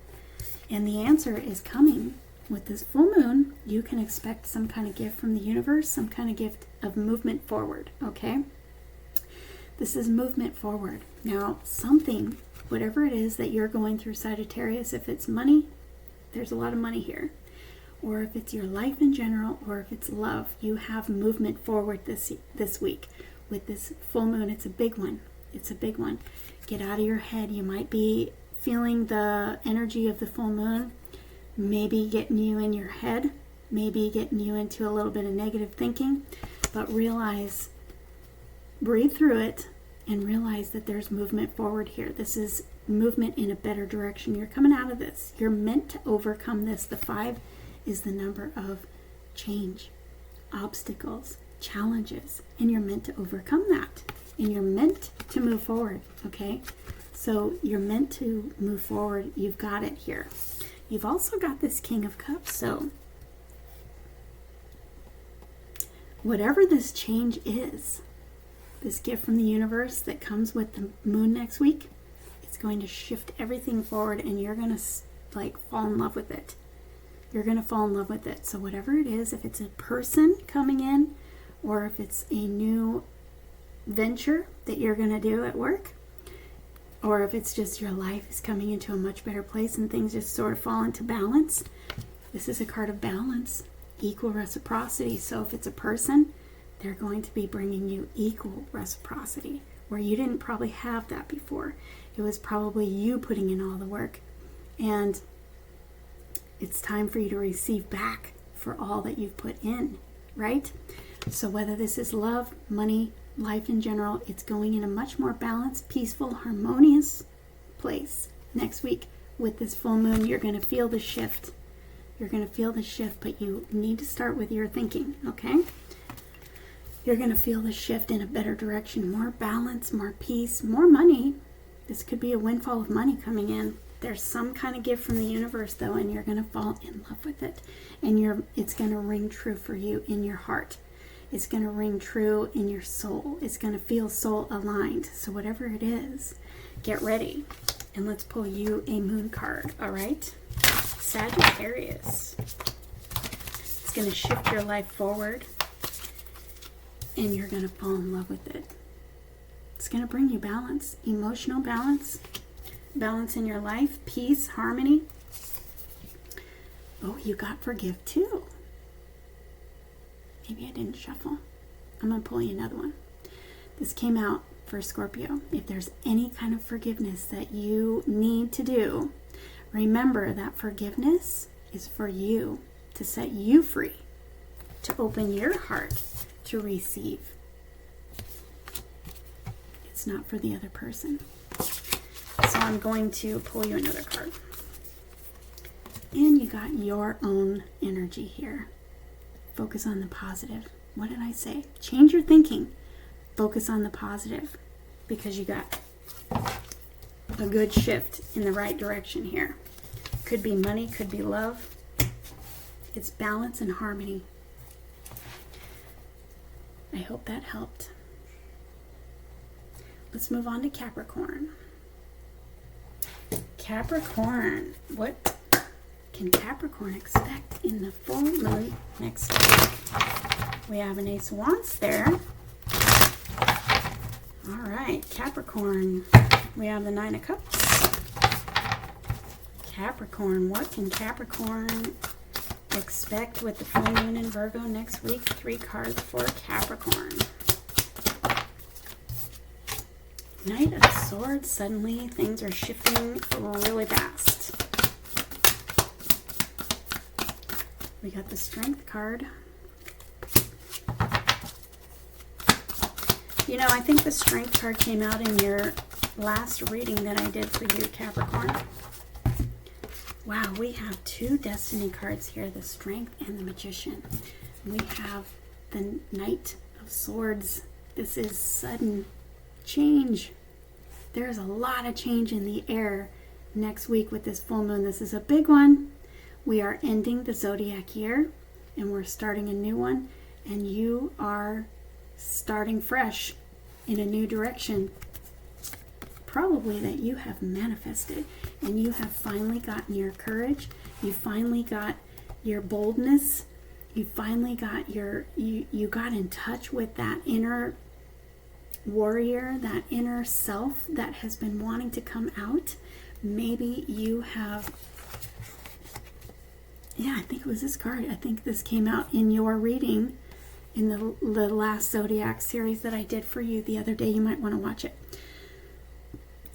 And the answer is coming with this full moon. You can expect some kind of gift from the universe, some kind of gift of movement forward, okay? This is movement forward. Now, something, whatever it is that you're going through, Sagittarius, if it's money, there's a lot of money here. Or if it's your life in general, or if it's love, you have movement forward this week. With this full moon, it's a big one. It's a big one. Get out of your head. You might be feeling the energy of the full moon, maybe getting you in your head, maybe getting you into a little bit of negative thinking, but realize, breathe through it, and realize that there's movement forward here. This is movement in a better direction. You're coming out of this. You're meant to overcome this. The 5 is the number of change, obstacles, challenges, and you're meant to overcome that, and you're meant to move forward, okay? So you're meant to move forward. You've got it here. You've also got this King of Cups, so whatever this change is, this gift from the universe that comes with the moon next week, it's going to shift everything forward, and you're going to like fall in love with it. You're going to fall in love with it. So whatever it is, if it's a person coming in, or if it's a new venture that you're going to do at work, or if it's just your life is coming into a much better place and things just sort of fall into balance, this is a card of balance, equal reciprocity. So if it's a person, they're going to be bringing you equal reciprocity, where you didn't probably have that before. It was probably you putting in all the work, and it's time for you to receive back for all that you've put in, right? So whether this is love, money, life in general, it's going in a much more balanced, peaceful, harmonious place. Next week with this full moon, you're going to feel the shift. You're going to feel the shift, but you need to start with your thinking, okay? You're going to feel the shift in a better direction, more balance, more peace, more money. This could be a windfall of money coming in. There's some kind of gift from the universe, though, and you're going to fall in love with it. And it's going to ring true for you in your heart. It's going to ring true in your soul. It's going to feel soul aligned. So whatever it is, get ready. And let's pull you a moon card, all right? Sagittarius. It's going to shift your life forward, and you're going to fall in love with it. It's going to bring you balance, emotional balance, balance in your life, peace, harmony. Oh, you got forgive too. Maybe I didn't shuffle. I'm going to pull you another one. This came out for Scorpio. If there's any kind of forgiveness that you need to do, remember that forgiveness is for you, to set you free, to open your heart to receive. It's not for the other person. So I'm going to pull you another card. And you got your own energy here. Focus on the positive. What did I say? Change your thinking. Focus on the positive, because you got a good shift in the right direction here. Could be money, could be love. It's balance and harmony. I hope that helped. Let's move on to Capricorn. Capricorn, what can Capricorn expect in the full moon next week? We have an Ace of Wands there. All right, Capricorn. We have the Nine of Cups. Capricorn, what can Capricorn expect with the full moon in Virgo next week? 3 cards for Capricorn. Knight of Swords. Suddenly things are shifting really fast. We got the Strength card. You know, I think the Strength card came out in your last reading that I did for you, Capricorn. Wow, we have 2 Destiny cards here, the Strength and the Magician. We have the Knight of Swords. This is sudden change. There's a lot of change in the air next week with this full moon. This is a big one. We are ending the zodiac year and we're starting a new one, and you are starting fresh in a new direction, probably that you have manifested, and you have finally gotten your courage, you finally got your boldness, you finally got you got in touch with that inner warrior, that inner self that has been wanting to come out. Maybe you have, yeah, I think it was this card. I think this came out in your reading in the last Zodiac series that I did for you the other day. You might want to watch it.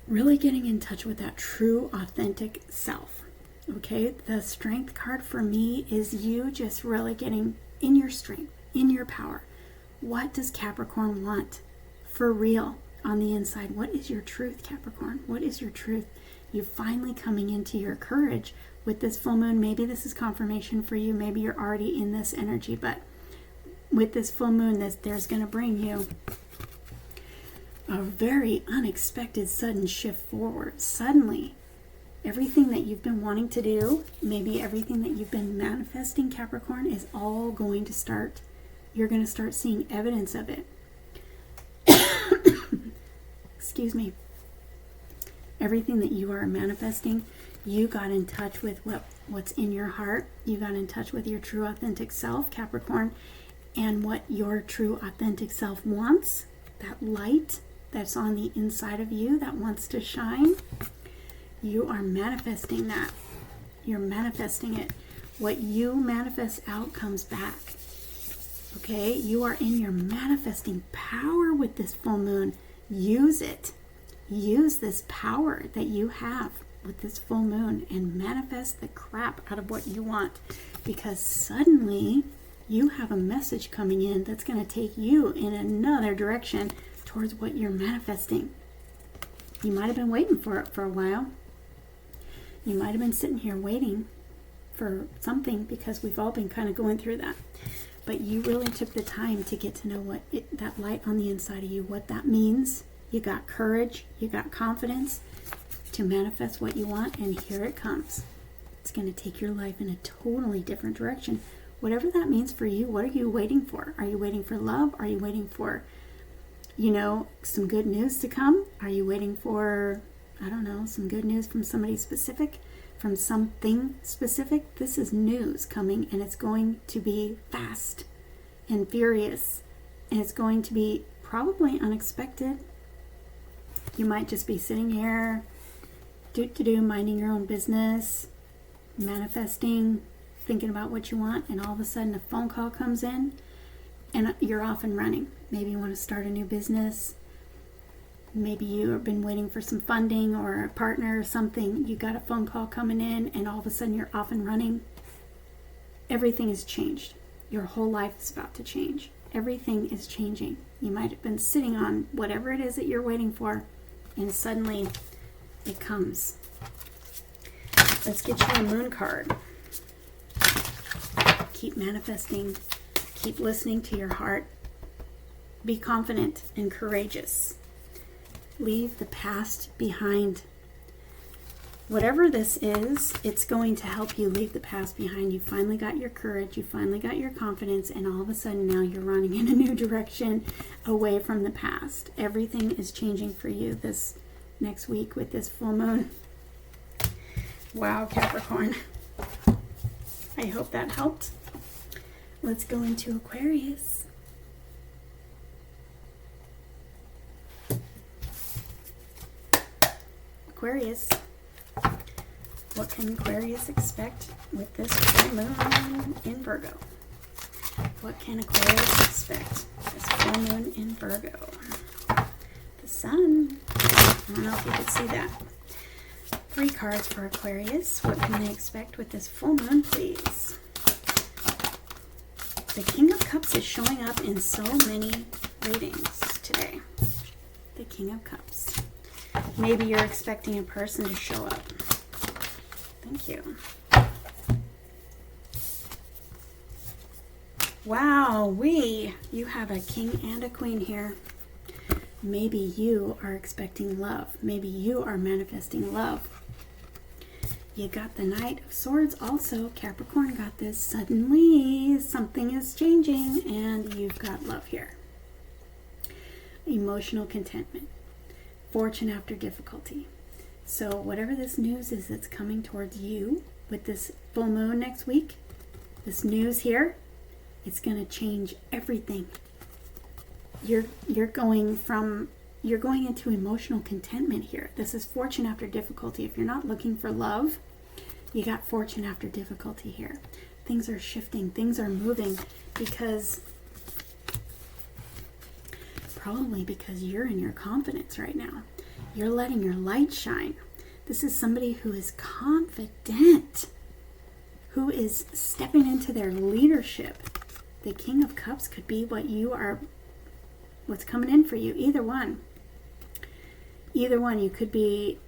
Really getting in touch with that true, authentic self. Okay, the Strength card for me is you just really getting in your strength, in your power. What does Capricorn want for real on the inside? What is your truth, Capricorn? What is your truth? You're finally coming into your courage with this full moon. Maybe this is confirmation for you. Maybe you're already in this energy, but with this full moon, there's going to bring you a very unexpected sudden shift forward. Suddenly, everything that you've been wanting to do, maybe everything that you've been manifesting, Capricorn, is all going to start. You're going to start seeing evidence of it. Excuse me. Everything that you are manifesting, you got in touch with what's in your heart. You got in touch with your true, authentic self, Capricorn, and what your true, authentic self wants. That light that's on the inside of you that wants to shine. You are manifesting that. You're manifesting it. What you manifest out comes back. Okay? You are in your manifesting power with this full moon. Use it. Use this power that you have with this full moon and manifest the crap out of what you want, because suddenly you have a message coming in that's going to take you in another direction towards what you're manifesting. You might have been waiting for it for a while. You might have been sitting here waiting for something, because we've all been kind of going through that. But you really took the time to get to know that light on the inside of you, what that means. You got courage, you got confidence to manifest what you want, and here it comes. It's going to take your life in a totally different direction. Whatever that means for you, what are you waiting for? Are you waiting for love? Are you waiting for, some good news to come? Are you waiting for, some good news from somebody specific, from something specific? This is news coming, and it's going to be fast and furious, and it's going to be probably unexpected. You might just be sitting here, minding your own business, manifesting, thinking about what you want, and all of a sudden a phone call comes in and you're off and running. Maybe you want to start a new business. Maybe you have been waiting for some funding or a partner or something. You got a phone call coming in and all of a sudden you're off and running. Everything has changed. Your whole life is about to change. Everything is changing. You might have been sitting on whatever it is that you're waiting for, and suddenly it comes. Let's get you a moon card. Keep manifesting. Keep listening to your heart. Be confident and courageous. Leave the past behind. Whatever this is, it's going to help you leave the past behind. You finally got your courage, you finally got your confidence, and all of a sudden now you're running in a new direction away from the past. Everything is changing for you this next week with this full moon. Wow, Capricorn. I hope that helped. Let's go into Aquarius. Aquarius. What can Aquarius expect with this full moon in Virgo? What can Aquarius expect this full moon in Virgo? The sun. I don't know if you can see that. 3 cards for Aquarius. What can they expect with this full moon, please? The King of Cups is showing up in so many readings today. The King of Cups. Maybe you're expecting a person to show up. Thank you. Wow, you have a king and a queen here. Maybe you are expecting love. Maybe you are manifesting love. You got the Knight of Swords also. Capricorn got this. Suddenly something is changing and you've got love here. Emotional contentment. Fortune after difficulty. So whatever this news is that's coming towards you with this full moon next week, this news here, it's going to change everything. You're going into emotional contentment here. This is fortune after difficulty. If you're not looking for love, you got fortune after difficulty here. Things are shifting, things are moving probably because you're in your confidence right now. You're letting your light shine. This is somebody who is confident, who is stepping into their leadership. The King of Cups could be what's coming in for you. Either one. You could be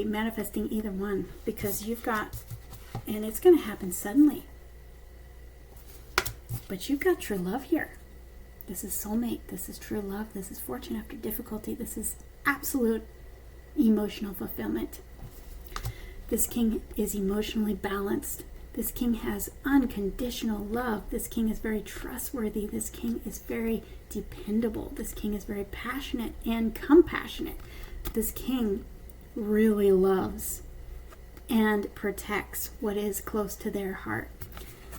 manifesting either one because you've got, and it's going to happen suddenly. But you've got true love here. This is soulmate. This is true love. This is fortune after difficulty. This is absolute emotional fulfillment. This king is emotionally balanced. This king has unconditional love. This king is very trustworthy. This king is very dependable. This king is very passionate and compassionate. This king really loves and protects what is close to their heart.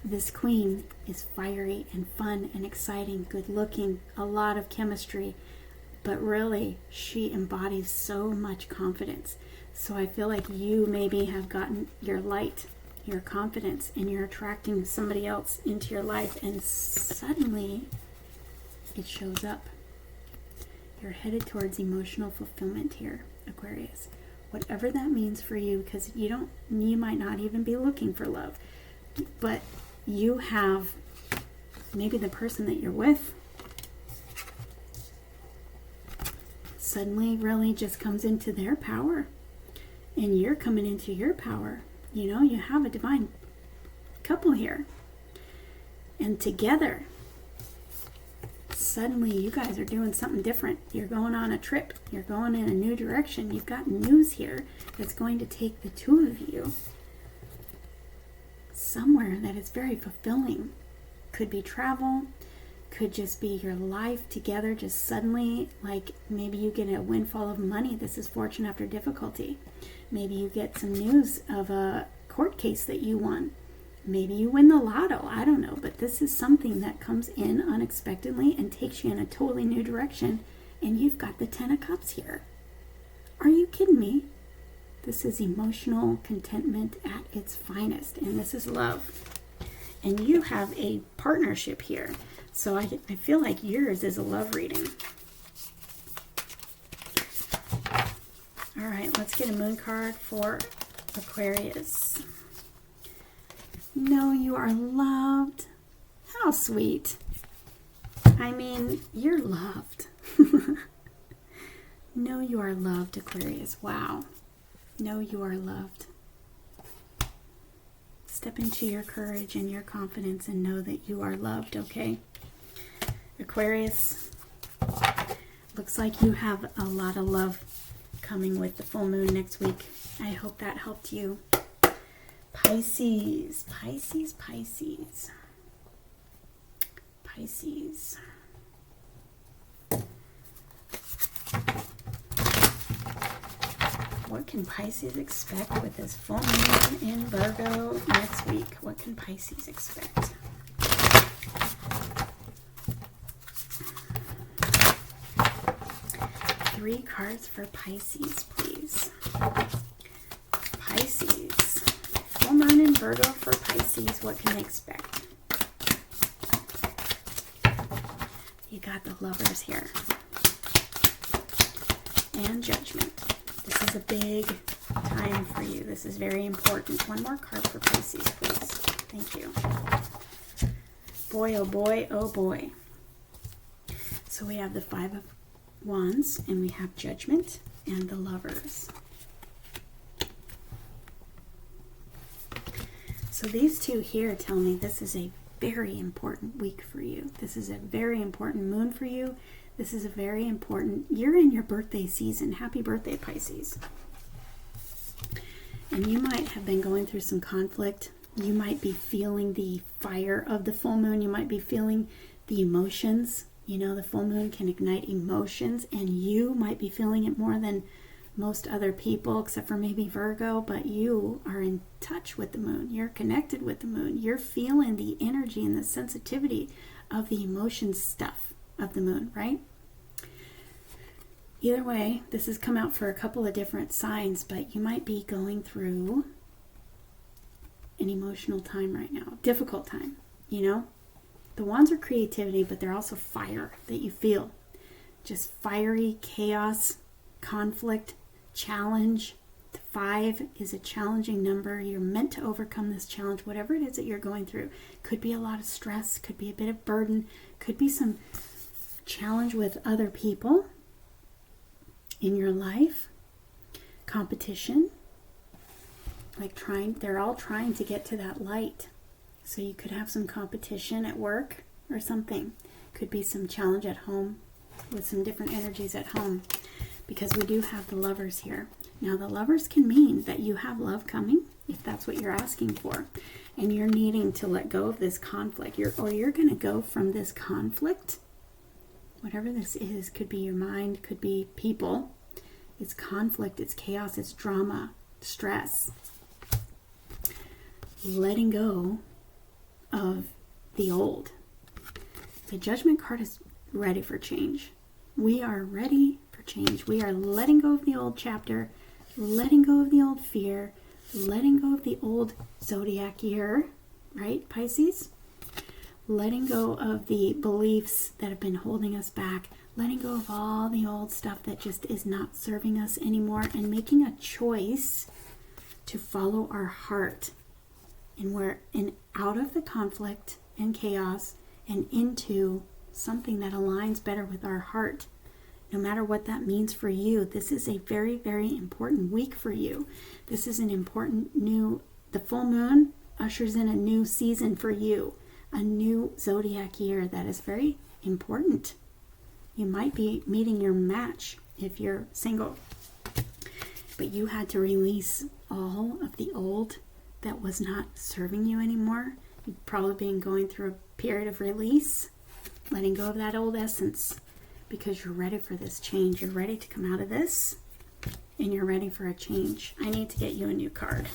This queen is fiery and fun and exciting, good looking, a lot of chemistry, but really she embodies so much confidence. So I feel like you maybe have gotten your light, your confidence, and you're attracting somebody else into your life, and suddenly it shows up. You're headed towards emotional fulfillment here, Aquarius. Whatever that means for you, because you might not even be looking for love, but you have maybe the person that you're with suddenly really just comes into their power, and you're coming into your power. You have a divine couple here, and together suddenly you guys are doing something different. You're going on a trip. You're going in a new direction. You've got news here that's going to take the two of you somewhere that is very fulfilling. Could be travel, could just be your life together, just suddenly, like maybe you get a windfall of money. This is fortune after difficulty. Maybe you get some news of a court case that you won. Maybe you win the lotto. I don't know, but this is something that comes in unexpectedly and takes you in a totally new direction, and you've got the 10 of Cups here. Are you kidding me? This is emotional contentment at its finest, and this is love. And you have a partnership here. So I feel like yours is a love reading. All right, let's get a moon card for Aquarius. Know you are loved. How sweet. I mean, you're loved. Know you are loved, Aquarius. Wow. Know you are loved. Step into your courage and your confidence and know that you are loved, okay? Aquarius, looks like you have a lot of love coming with the full moon next week. I hope that helped you. Pisces, Pisces, Pisces. Pisces. What can Pisces expect with this full moon in Virgo next week? What can Pisces expect? Three cards for Pisces, please. Pisces. Full moon in Virgo for Pisces. What can they expect? You got the Lovers here. And Judgment. This is a big time for you. This is very important. One more card for Pisces, please. Thank you. Boy, oh boy, oh boy. So we have the Five of Wands, and we have Judgment and the Lovers. So these two here tell me this is a very important week for you. This is a very important moon for you. This is a very important, you're in your birthday season. Happy birthday, Pisces. And you might have been going through some conflict. You might be feeling the fire of the full moon. You might be feeling the emotions. You know, the full moon can ignite emotions, and you might be feeling it more than most other people, except for maybe Virgo, but you are in touch with the moon. You're connected with the moon. You're feeling the energy and the sensitivity of the emotion stuff of the moon, right? Either way, this has come out for a couple of different signs, but you might be going through an emotional time right now. Difficult time, you know? The wands are creativity, but they're also fire that you feel. Just fiery chaos, conflict, challenge. The 5 is a challenging number. You're meant to overcome this challenge, whatever it is that you're going through. Could be a lot of stress, could be a bit of burden, could be some challenge with other people in your life, competition, they're all trying to get to that light. So you could have some competition at work or something. Could be some challenge at home with some different energies at home, because we do have the Lovers here. Now the Lovers can mean that you have love coming, if that's what you're asking for, and you're needing to let go of this conflict. You're going to go from this conflict. Whatever this is, could be your mind, could be people. It's conflict, it's chaos, it's drama, stress. Letting go of the old. The Judgment card is ready for change. We are ready for change. We are letting go of the old chapter, letting go of the old fear, letting go of the old zodiac year, right, Pisces? Letting go of the beliefs that have been holding us back, letting go of all the old stuff that just is not serving us anymore, and making a choice to follow our heart. And we're out of the conflict and chaos and into something that aligns better with our heart. No matter what that means for you, this is a very, very important week for you. This is an important the full moon ushers in a new season for you. A new zodiac year that is very important. You might be meeting your match if you're single. But you had to release all of the old that was not serving you anymore. You've probably been going through a period of release, letting go of that old essence, because you're ready for this change. You're ready to come out of this, and you're ready for a change. I need to get you a new card.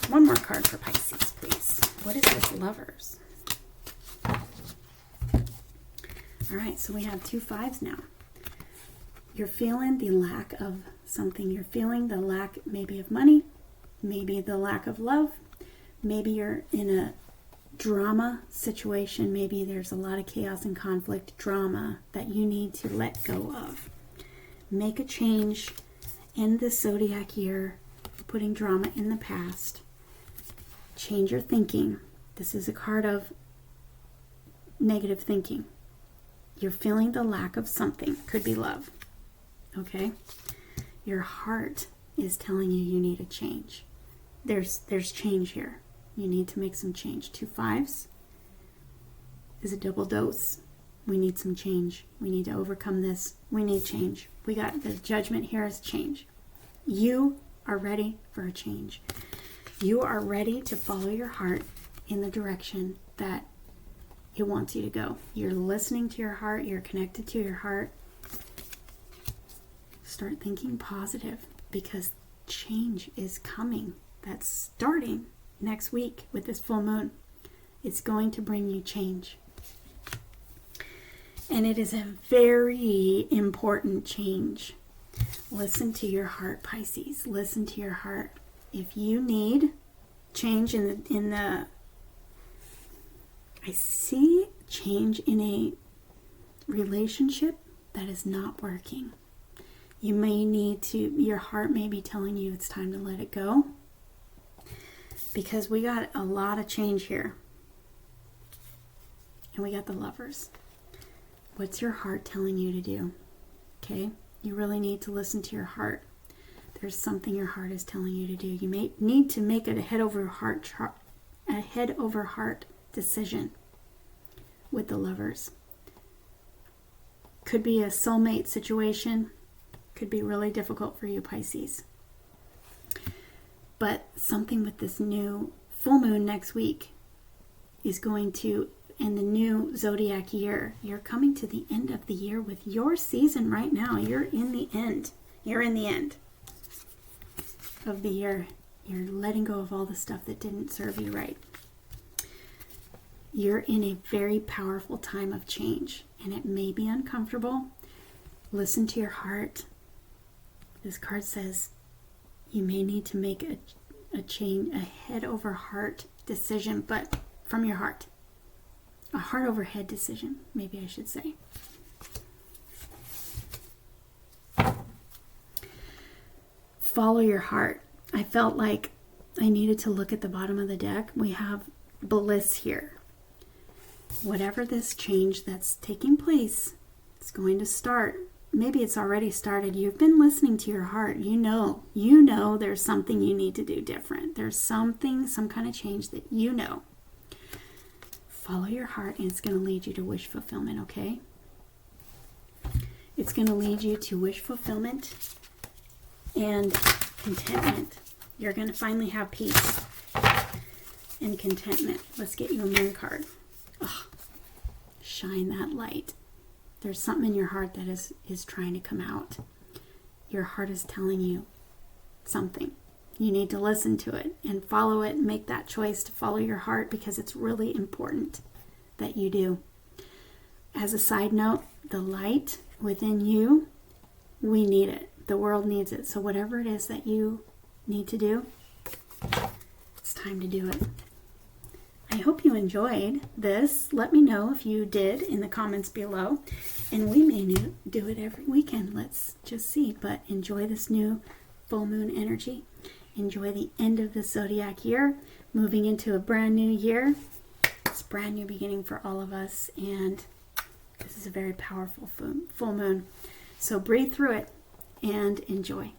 One more card for Pisces, please. What is this Lovers? All right, so we have 2 5s now. You're feeling the lack of something. You're feeling the lack maybe of money, maybe the lack of love. Maybe you're in a drama situation. Maybe there's a lot of chaos and conflict, drama that you need to let go of. Make a change in this zodiac year, putting drama in the past. Change your thinking. This is a card of negative thinking. You're feeling the lack of something. Could be love. Okay? Your heart is telling you you need a change. There's change here. You need to make some change. 2 5s is a double dose. We need some change. We need to overcome this. We need change. We got the Judgment here is change. You are ready for a change. You are ready to follow your heart in the direction that it wants you to go. You're listening to your heart. You're connected to your heart. Start thinking positive because change is coming. That's starting next week with this full moon. It's going to bring you change. And it is a very important change. Listen to your heart, Pisces. Listen to your heart. If you need change I see change in a relationship that is not working. You may need to, your heart may be telling you it's time to let it go. Because we got a lot of change here. And we got the Lovers. What's your heart telling you to do? Okay? You really need to listen to your heart. There's something your heart is telling you to do. You may need to make it a head over heart decision with the Lovers. Could be a soulmate situation. Could be really difficult for you, Pisces. But something with this new full moon next week is going to, in the new zodiac year, you're coming to the end of the year with your season right now. You're in the end. You're in the end of the year. You're letting go of all the stuff that didn't serve you right. You're in a very powerful time of change, and it may be uncomfortable. Listen to your heart. This card says you may need to make a change, a head over heart decision, but from your heart. A heart over head decision, maybe I should say. Follow your heart. I felt like I needed to look at the bottom of the deck. We have bliss here. Whatever this change that's taking place, it's going to start. Maybe it's already started. You've been listening to your heart. You know there's something you need to do different. There's something, some kind of change that you know. Follow your heart and it's going to lead you to wish fulfillment, okay? It's going to lead you to wish fulfillment and contentment. You're going to finally have peace and contentment. Let's get you a moon card. Oh, shine that light. There's something in your heart that is trying to come out. Your heart is telling you something. You need to listen to it and follow it and make that choice to follow your heart because it's really important that you do. As a side note, the light within you, we need it. The world needs it. So whatever it is that you need to do, it's time to do it. I hope you enjoyed this. Let me know if you did in the comments below. And we may do it every weekend. Let's just see. But enjoy this new full moon energy. Enjoy the end of the zodiac year. Moving into a brand new year. It's a brand new beginning for all of us. And this is a very powerful full moon. So breathe through it and enjoy.